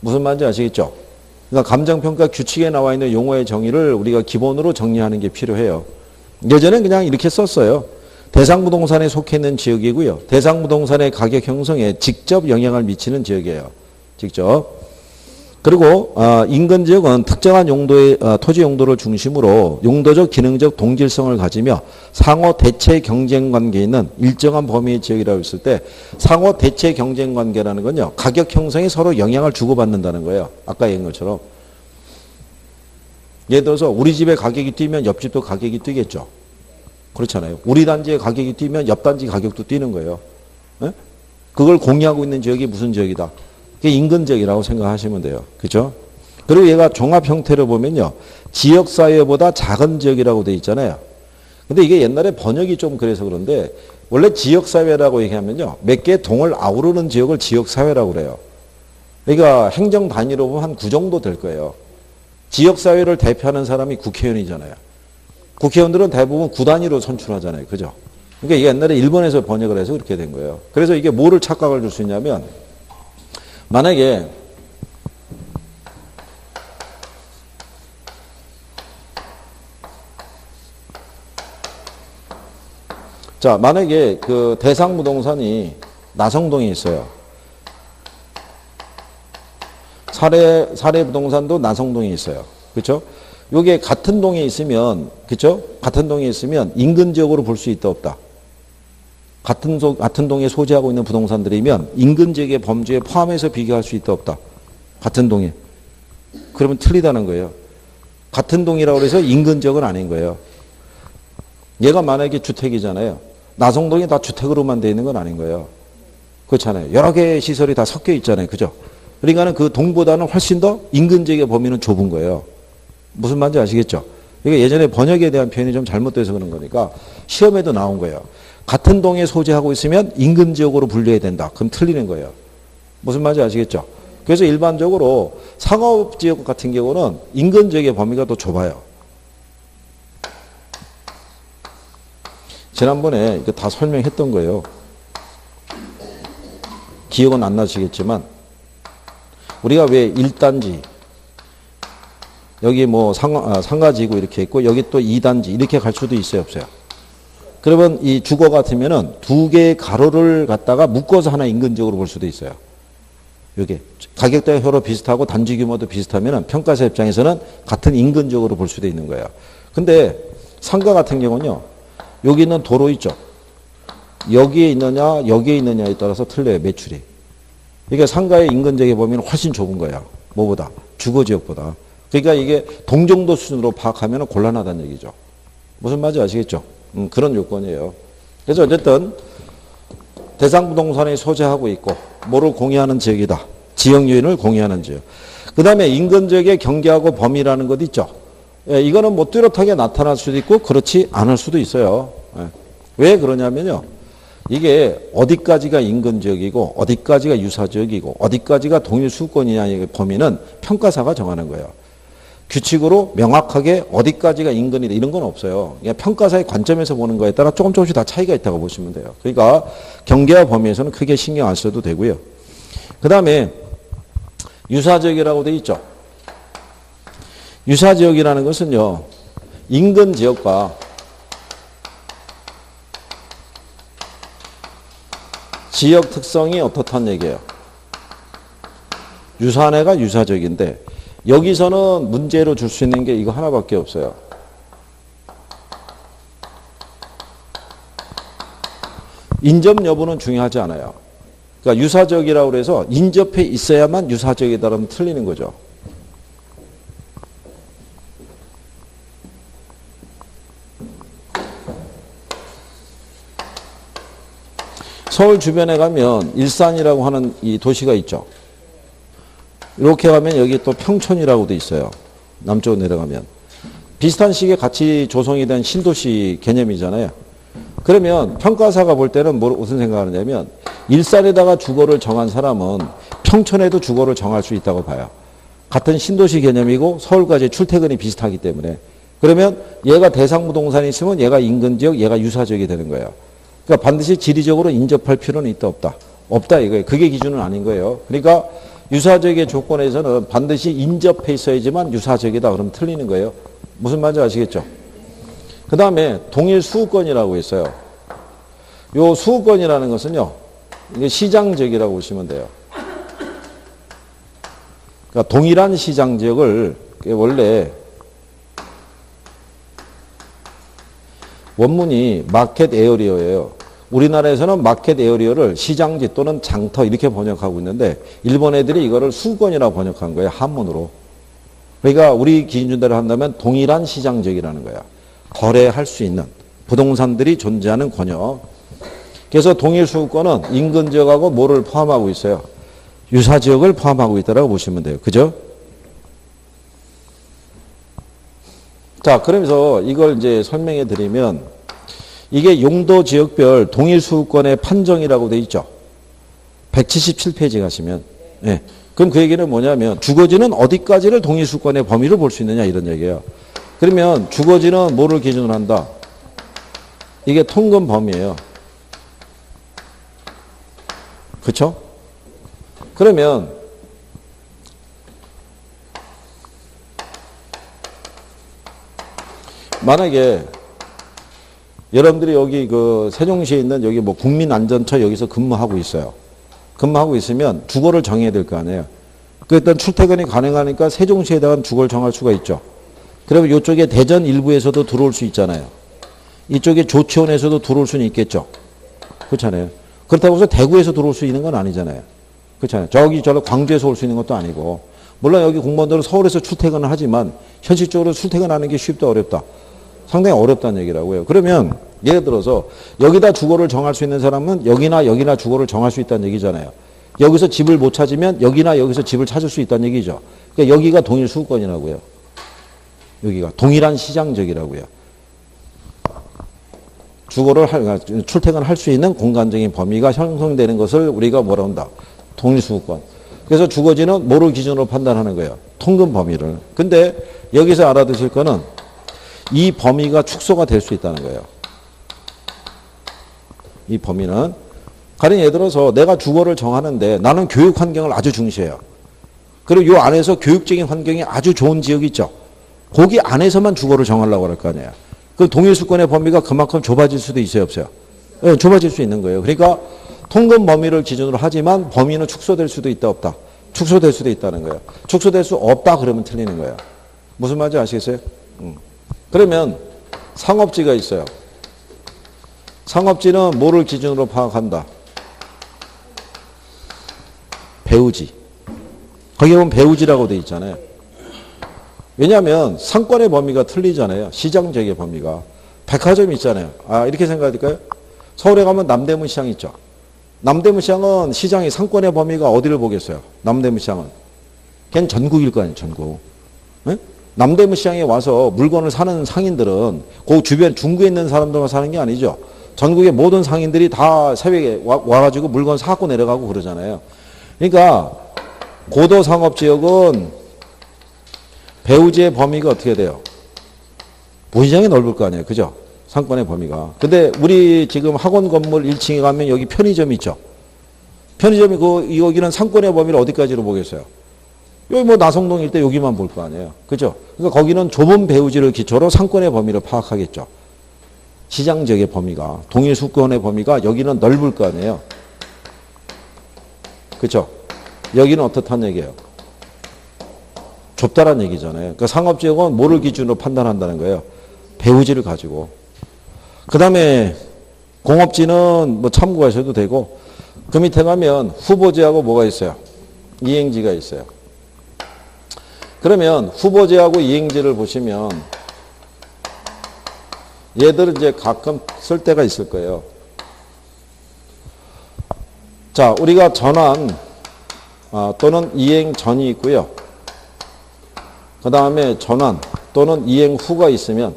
Speaker 1: 무슨 말인지 아시겠죠? 그러니까 감정평가 규칙에 나와 있는 용어의 정의를 우리가 기본으로 정리하는 게 필요해요. 예전엔 그냥 이렇게 썼어요. 대상부동산에 속해 있는 지역이고요. 대상부동산의 가격 형성에 직접 영향을 미치는 지역이에요. 직접. 그리고 인근 지역은 특정한 용도의 토지 용도를 중심으로 용도적 기능적 동질성을 가지며 상호 대체 경쟁 관계에 있는 일정한 범위의 지역이라고 했을 때 상호 대체 경쟁 관계라는 건요. 가격 형성에 서로 영향을 주고받는다는 거예요. 아까 얘기한 것처럼. 예를 들어서 우리 집에 가격이 뛰면 옆집도 가격이 뛰겠죠. 그렇잖아요. 우리 단지의 가격이 뛰면 옆 단지 가격도 뛰는 거예요. 네? 그걸 공유하고 있는 지역이 무슨 지역이다. 그게 인근 지역이라고 생각하시면 돼요. 그죠? 그리고 얘가 종합 형태를 보면요. 지역사회보다 작은 지역이라고 돼 있잖아요. 근데 이게 옛날에 번역이 좀 그래서 그런데 원래 지역사회라고 얘기하면요. 몇 개의 동을 아우르는 지역을 지역사회라고 그래요. 그러니까 행정 단위로 보면 한 9 정도 될 거예요. 지역사회를 대표하는 사람이 국회의원이잖아요. 국회의원들은 대부분 9 단위로 선출하잖아요. 그죠? 그러니까 이게 옛날에 일본에서 번역을 해서 그렇게 된 거예요. 그래서 이게 뭐를 착각을 줄 수 있냐면 만약에 만약에 그 대상 부동산이 나성동에 있어요. 사례 부동산도 나성동에 있어요. 그렇죠? 요게 같은 동에 있으면 그렇죠? 같은 동에 있으면 인근 지역으로 볼 수 있다 없다. 같은 동에 소재하고 있는 부동산들이면 인근 지역의 범주에 포함해서 비교할 수 있다 없다. 같은 동에. 그러면 틀리다는 거예요. 같은 동이라고 해서 인근 지역은 아닌 거예요. 얘가 만약에 주택이잖아요. 나성동이 다 주택으로만 되어 있는 건 아닌 거예요. 그렇잖아요. 여러 개의 시설이 다 섞여 있잖아요. 그죠? 그러니까는 그 동보다는 훨씬 더 인근 지역의 범위는 좁은 거예요. 무슨 말인지 아시겠죠? 이게 예전에 번역에 대한 표현이 좀 잘못돼서 그런 거니까 시험에도 나온 거예요. 같은 동에 소재하고 있으면 인근 지역으로 분류해야 된다. 그럼 틀리는 거예요. 무슨 말인지 아시겠죠? 그래서 일반적으로 상업지역 같은 경우는 인근 지역의 범위가 더 좁아요. 지난번에 이거 다 설명했던 거예요. 기억은 안 나시겠지만 우리가 왜 1단지 여기 뭐 상가지구 이렇게 있고 여기 또 2단지 이렇게 갈 수도 있어요, 없어요? 그러면 이 주거 같으면은 두 개의 가로를 갖다가 묶어서 하나 인근적으로 볼 수도 있어요. 이게 가격대가 서로 비슷하고 단지 규모도 비슷하면은 평가사 입장에서는 같은 인근적으로 볼 수도 있는 거예요. 근데 상가 같은 경우는요. 여기 있는 도로 있죠. 여기에 있느냐 여기에 있느냐에 따라서 틀려요, 매출이. 그러니까 상가의 인근적에 보면 훨씬 좁은 거예요. 뭐보다? 주거지역보다. 그러니까 이게 동정도 수준으로 파악하면 곤란하다는 얘기죠. 무슨 말인지 아시겠죠? 그런 요건이에요. 그래서 어쨌든 대상 부동산이 소재하고 있고 뭐를 공유하는 지역이다. 지역 요인을 공유하는 지역. 그 다음에 인근 지역의 경계하고 범위라는 것 있죠. 예, 이거는 뭐 뚜렷하게 나타날 수도 있고 그렇지 않을 수도 있어요. 예. 왜 그러냐면요. 이게 어디까지가 인근 지역이고 어디까지가 유사 지역이고 어디까지가 동일 수권이냐의 범위는 평가사가 정하는 거예요. 규칙으로 명확하게 어디까지가 인근이다 이런 건 없어요. 그냥 평가사의 관점에서 보는 거에 따라 조금씩 다 차이가 있다고 보시면 돼요. 그러니까 경계와 범위에서는 크게 신경 안 써도 되고요. 그 다음에 유사지역이라고 되어 있죠. 유사지역이라는 것은요. 인근 지역과 지역 특성이 어떻다는 얘기예요. 유사한 애가 유사지역인데 여기서는 문제로 줄 수 있는 게 이거 하나밖에 없어요. 인접 여부는 중요하지 않아요. 그러니까 유사지역이라고 해서 인접해 있어야만 유사지역이다라면 틀리는 거죠. 서울 주변에 가면 일산이라고 하는 이 도시가 있죠. 이렇게 가면 여기 또 평촌이라고 돼 있어요. 남쪽으로 내려가면. 비슷한 시기에 같이 조성이 된 신도시 개념이잖아요. 그러면 평가사가 볼 때는 무슨 생각을 하냐면 일산에다가 주거를 정한 사람은 평촌에도 주거를 정할 수 있다고 봐요. 같은 신도시 개념이고 서울까지 출퇴근이 비슷하기 때문에. 그러면 얘가 대상부동산이 있으면 얘가 인근지역, 얘가 유사지역이 되는 거예요. 그러니까 반드시 지리적으로 인접할 필요는 있다 없다? 없다 이거예요. 그게 기준은 아닌 거예요. 그러니까 유사지역의 조건에서는 반드시 인접해 있어야지만 유사지역이다 그러면 틀리는 거예요. 무슨 말인지 아시겠죠? 그 다음에 동일 수우권이라고 있어요. 요 수우권이라는 것은요. 이게 시장지역이라고 보시면 돼요. 그러니까 동일한 시장지역을 원래 원문이 마켓 에어리어예요. 우리나라에서는 마켓 에어리어를 시장지 또는 장터 이렇게 번역하고 있는데 일본 애들이 이거를 수권이라고 번역한 거예요. 한문으로. 그러니까 우리 기준대로 한다면 동일한 시장지역이라는 거야. 거래할 수 있는 부동산들이 존재하는 권역. 그래서 동일 수권은 인근 지역하고 뭐를 포함하고 있어요? 유사지역을 포함하고 있다고 보시면 돼요. 그죠? 자, 그러면서 이걸 이제 설명해 드리면 이게 용도 지역별 동일 수권의 판정이라고 돼 있죠. 177페이지 가시면. 예. 그럼 그 얘기는 뭐냐면 주거지는 어디까지를 동일 수권의 범위를 볼 수 있느냐 이런 얘기예요. 그러면 주거지는 뭐를 기준으로 한다? 이게 통금 범위예요. 그렇죠? 그러면 만약에 여러분들이 여기 그 세종시에 있는 여기 뭐 국민안전처 여기서 근무하고 있어요. 근무하고 있으면 주거를 정해야 될 거 아니에요. 그 일단 출퇴근이 가능하니까 세종시에다가 주거를 정할 수가 있죠. 그러면 이쪽에 대전 일부에서도 들어올 수 있잖아요. 이쪽에 조치원에서도 들어올 수는 있겠죠. 그렇잖아요. 그렇다고 해서 대구에서 들어올 수 있는 건 아니잖아요. 그렇잖아요. 저기 광주에서 올 수 있는 것도 아니고. 물론 여기 공무원들은 서울에서 출퇴근을 하지만 현실적으로 출퇴근하는 게 쉽다 어렵다. 상당히 어렵다는 얘기라고요. 그러면 예를 들어서 여기다 주거를 정할 수 있는 사람은 여기나 여기나 주거를 정할 수 있다는 얘기잖아요. 여기서 집을 못 찾으면 여기나 여기서 집을 찾을 수 있다는 얘기죠. 그러니까 여기가 동일 수급권이라고요. 여기가 동일한 시장적이라고요. 주거를 출퇴근할 수 있는 공간적인 범위가 형성되는 것을 우리가 뭐라 한다? 동일 수급권. 그래서 주거지는 뭐를 기준으로 판단하는 거예요? 통근 범위를. 근데 여기서 알아두실 거는 이 범위가 축소가 될 수 있다는 거예요. 이 범위는 가령 예를 들어서 내가 주거를 정하는데 나는 교육 환경을 아주 중시해요. 그리고 이 안에서 교육적인 환경이 아주 좋은 지역이 있죠. 거기 안에서만 주거를 정하려고 할 거 아니에요. 그 동일수권의 범위가 그만큼 좁아질 수도 있어요, 없어요? 네, 좁아질 수 있는 거예요. 그러니까 통근 범위를 기준으로 하지만 범위는 축소될 수도 있다, 없다? 축소될 수도 있다는 거예요. 축소될 수 없다 그러면 틀리는 거예요. 무슨 말인지 아시겠어요? 그러면 상업지가 있어요. 상업지는 뭐를 기준으로 파악한다? 배우지. 거기 보면 배우지라고 돼 있잖아요. 왜냐하면 상권의 범위가 틀리잖아요. 시장적의 범위가. 백화점이 있잖아요. 아, 이렇게 생각할까요? 서울에 가면 남대문 시장 있죠. 남대문 시장은 시장이 상권의 범위가 어디를 보겠어요? 남대문 시장은. 걔는 전국일 거 아니에요. 전국. 네? 남대문 시장에 와서 물건을 사는 상인들은 그 주변 중구에 있는 사람들만 사는 게 아니죠. 전국의 모든 상인들이 다 새벽에 와가지고 물건 사고 내려가고 그러잖아요. 그러니까 고도상업지역은 배우지의 범위가 어떻게 돼요? 무시장이 넓을 거 아니에요. 그죠? 상권의 범위가. 근데 우리 지금 학원 건물 1층에 가면 여기 편의점이 있죠. 편의점이 여기는 상권의 범위를 어디까지로 보겠어요? 여기 뭐 나성동 일대 여기만 볼 거 아니에요. 그죠? 그러니까 거기는 좁은 배우지를 기초로 상권의 범위를 파악하겠죠. 시장적의 범위가, 동일 수권의 범위가 여기는 넓을 거 아니에요. 그죠? 여기는 어떻다는 얘기예요? 좁다란 얘기잖아요. 그러니까 상업지역은 뭐를 기준으로 판단한다는 거예요? 배우지를 가지고. 그 다음에 공업지는 뭐 참고하셔도 되고, 그 밑에 가면 후보지하고 뭐가 있어요? 이행지가 있어요. 그러면 후보지하고 이행지를 보시면 얘들은 이제 가끔 쓸 때가 있을 거예요. 자, 우리가 전환 또는 이행 전이 있고요. 그 다음에 전환 또는 이행 후가 있으면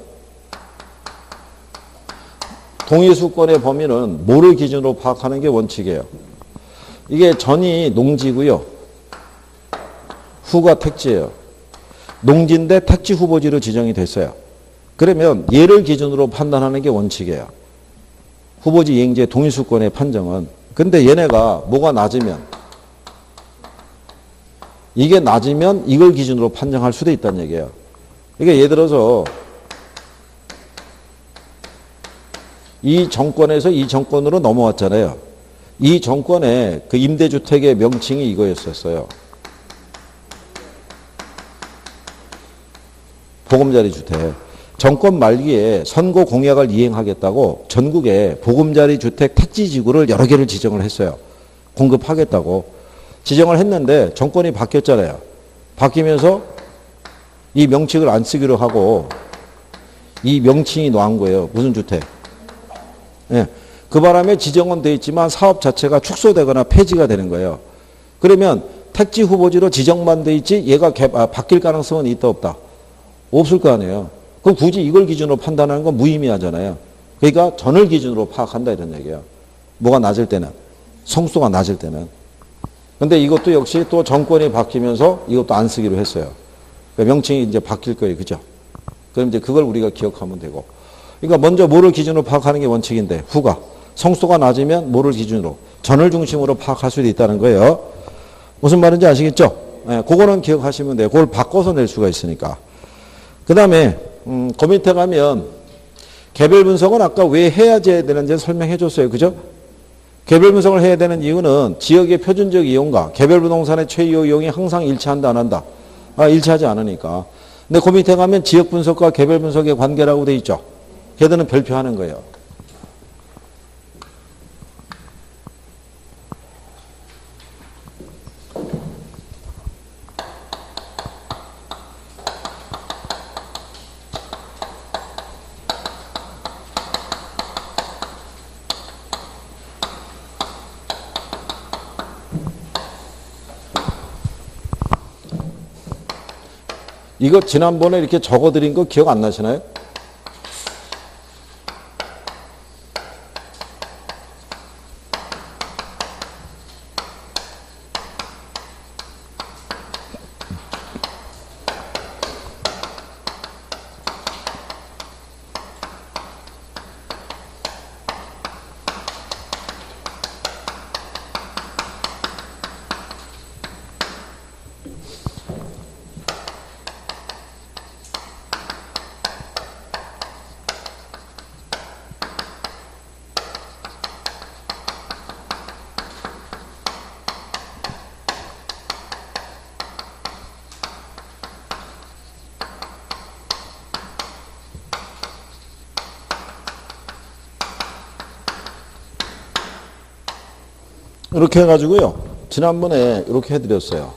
Speaker 1: 동일수권의 범위는 뭐를 기준으로 파악하는 게 원칙이에요. 이게 전이 농지고요. 후가 택지예요. 농지인데 택지 후보지로 지정이 됐어요. 그러면 얘를 기준으로 판단하는 게 원칙이에요. 후보지 이행지의 동일수권의 판정은. 근데 얘네가 뭐가 낮으면 이게 낮으면 이걸 기준으로 판정할 수도 있다는 얘기예요. 그러니까 예를 들어서 이 정권에서 이 정권으로 넘어왔잖아요. 이 정권의 그 임대주택의 명칭이 이거였었어요. 보금자리 주택. 정권 말기에 선거 공약을 이행하겠다고 전국에 보금자리 주택 택지지구를 여러 개를 지정을 했어요. 공급하겠다고. 지정을 했는데 정권이 바뀌었잖아요. 바뀌면서 이 명칭을 안 쓰기로 하고 이 명칭이 나온 거예요. 무슨 주택? 예. 그 바람에 지정은 돼 있지만 사업 자체가 축소되거나 폐지가 되는 거예요. 그러면 택지 후보지로 지정만 돼 있지 얘가 바뀔 가능성은 있다 없다? 없을 거 아니에요. 그럼 굳이 이걸 기준으로 판단하는 건 무의미하잖아요. 그러니까 전을 기준으로 파악한다 이런 얘기예요. 뭐가 낮을 때는. 성수가 낮을 때는. 근데 이것도 역시 또 정권이 바뀌면서 이것도 안 쓰기로 했어요. 그러니까 명칭이 이제 바뀔 거예요. 그죠? 그럼 이제 그걸 우리가 기억하면 되고. 그러니까 먼저 뭐를 기준으로 파악하는 게 원칙인데, 후가. 성수가 낮으면 뭐를 기준으로? 전을 중심으로 파악할 수도 있다는 거예요. 무슨 말인지 아시겠죠? 네, 그거는 기억하시면 돼요. 그걸 바꿔서 낼 수가 있으니까. 그 다음에, 그 밑에 가면, 개별 분석은 아까 왜 해야 되는지 설명해 줬어요. 그죠? 개별 분석을 해야 되는 이유는 지역의 표준적 이용과 개별 부동산의 최이호 이용이 항상 일치한다, 안 한다? 일치하지 않으니까. 근데 그 밑에 가면 지역 분석과 개별 분석의 관계라고 돼 있죠. 걔들은 별표하는 거예요. 이거 지난번에 이렇게 적어드린 거 기억 안 나시나요? 이렇게 해가지고요. 지난번에 이렇게 해드렸어요.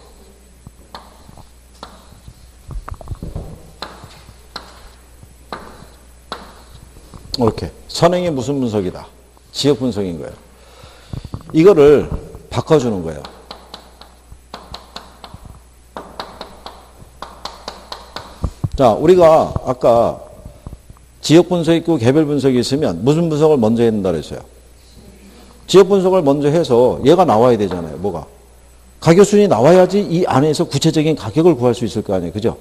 Speaker 1: 이렇게. 선행이 무슨 분석이다. 지역 분석인 거예요. 이거를 바꿔주는 거예요. 자, 우리가 아까 지역 분석이 있고 개별 분석이 있으면 무슨 분석을 먼저 해야 된다 그랬어요. 지역 분석을 먼저 해서 얘가 나와야 되잖아요. 뭐가? 가격순이 나와야지 이 안에서 구체적인 가격을 구할 수 있을 거 아니에요. 그죠?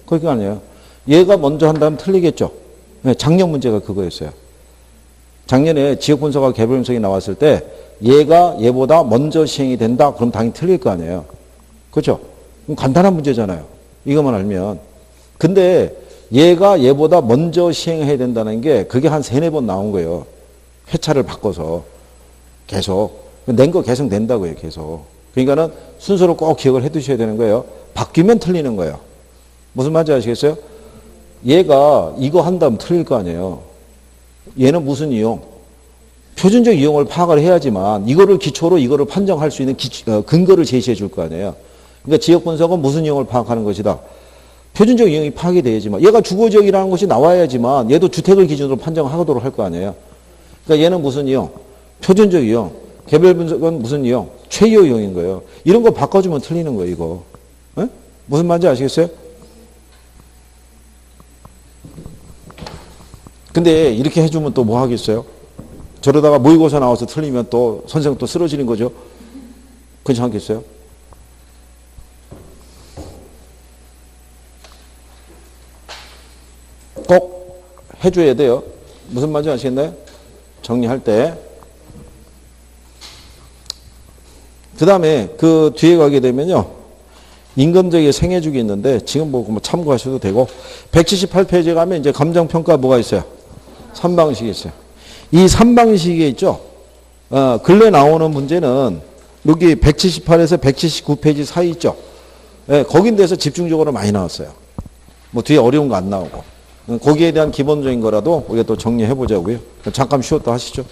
Speaker 1: 그게 아니에요. 얘가 먼저 한다면 틀리겠죠. 작년 문제가 그거였어요. 작년에 지역 분석과 개별 분석이 나왔을 때 얘가 얘보다 먼저 시행이 된다. 그럼 당연히 틀릴 거 아니에요. 그렇죠? 간단한 문제잖아요. 이것만 알면. 근데 얘가 얘보다 먼저 시행해야 된다는 게 그게 한 3-4번 나온 거예요. 회차를 바꿔서. 계속. 낸 거 계속 낸다고요, 계속. 그러니까는 순서로 꼭 기억을 해 두셔야 되는 거예요. 바뀌면 틀리는 거예요. 무슨 말인지 아시겠어요? 얘가 이거 한다면 틀릴 거 아니에요. 얘는 무슨 이용? 표준적 이용을 파악을 해야지만 이거를 기초로 이거를 판정할 수 있는 근거를 제시해 줄 거 아니에요. 그러니까 지역 분석은 무슨 이용을 파악하는 것이다. 표준적 이용이 파악이 돼야지만 얘가 주거지역이라는 것이 나와야지만 얘도 주택을 기준으로 판정하도록 할 거 아니에요. 그러니까 얘는 무슨 이용? 표준적 이용, 개별 분석은 무슨 이용? 최이호 이용인 거예요. 이런 거 바꿔주면 틀리는 거예요, 이거. 에? 무슨 말인지 아시겠어요? 근데 이렇게 해주면 또 뭐 하겠어요? 저러다가 모의고사 나와서 틀리면 또 선생 또 쓰러지는 거죠? 그렇지 않겠어요? 꼭 해줘야 돼요. 무슨 말인지 아시겠나요? 정리할 때. 그 다음에 그 뒤에 가게 되면요. 임금적의 생애주기 있는데 지금 뭐 참고하셔도 되고 178페이지에 가면 이제 감정평가 뭐가 있어요? 3방식이 있어요. 이 3방식이 있죠. 근래 나오는 문제는 여기 178에서 179페이지 사이 있죠. 네, 거긴 데서 집중적으로 많이 나왔어요. 뭐 뒤에 어려운 거 안 나오고. 거기에 대한 기본적인 거라도 우리가 또 정리해 보자고요. 잠깐 쉬었다 하시죠.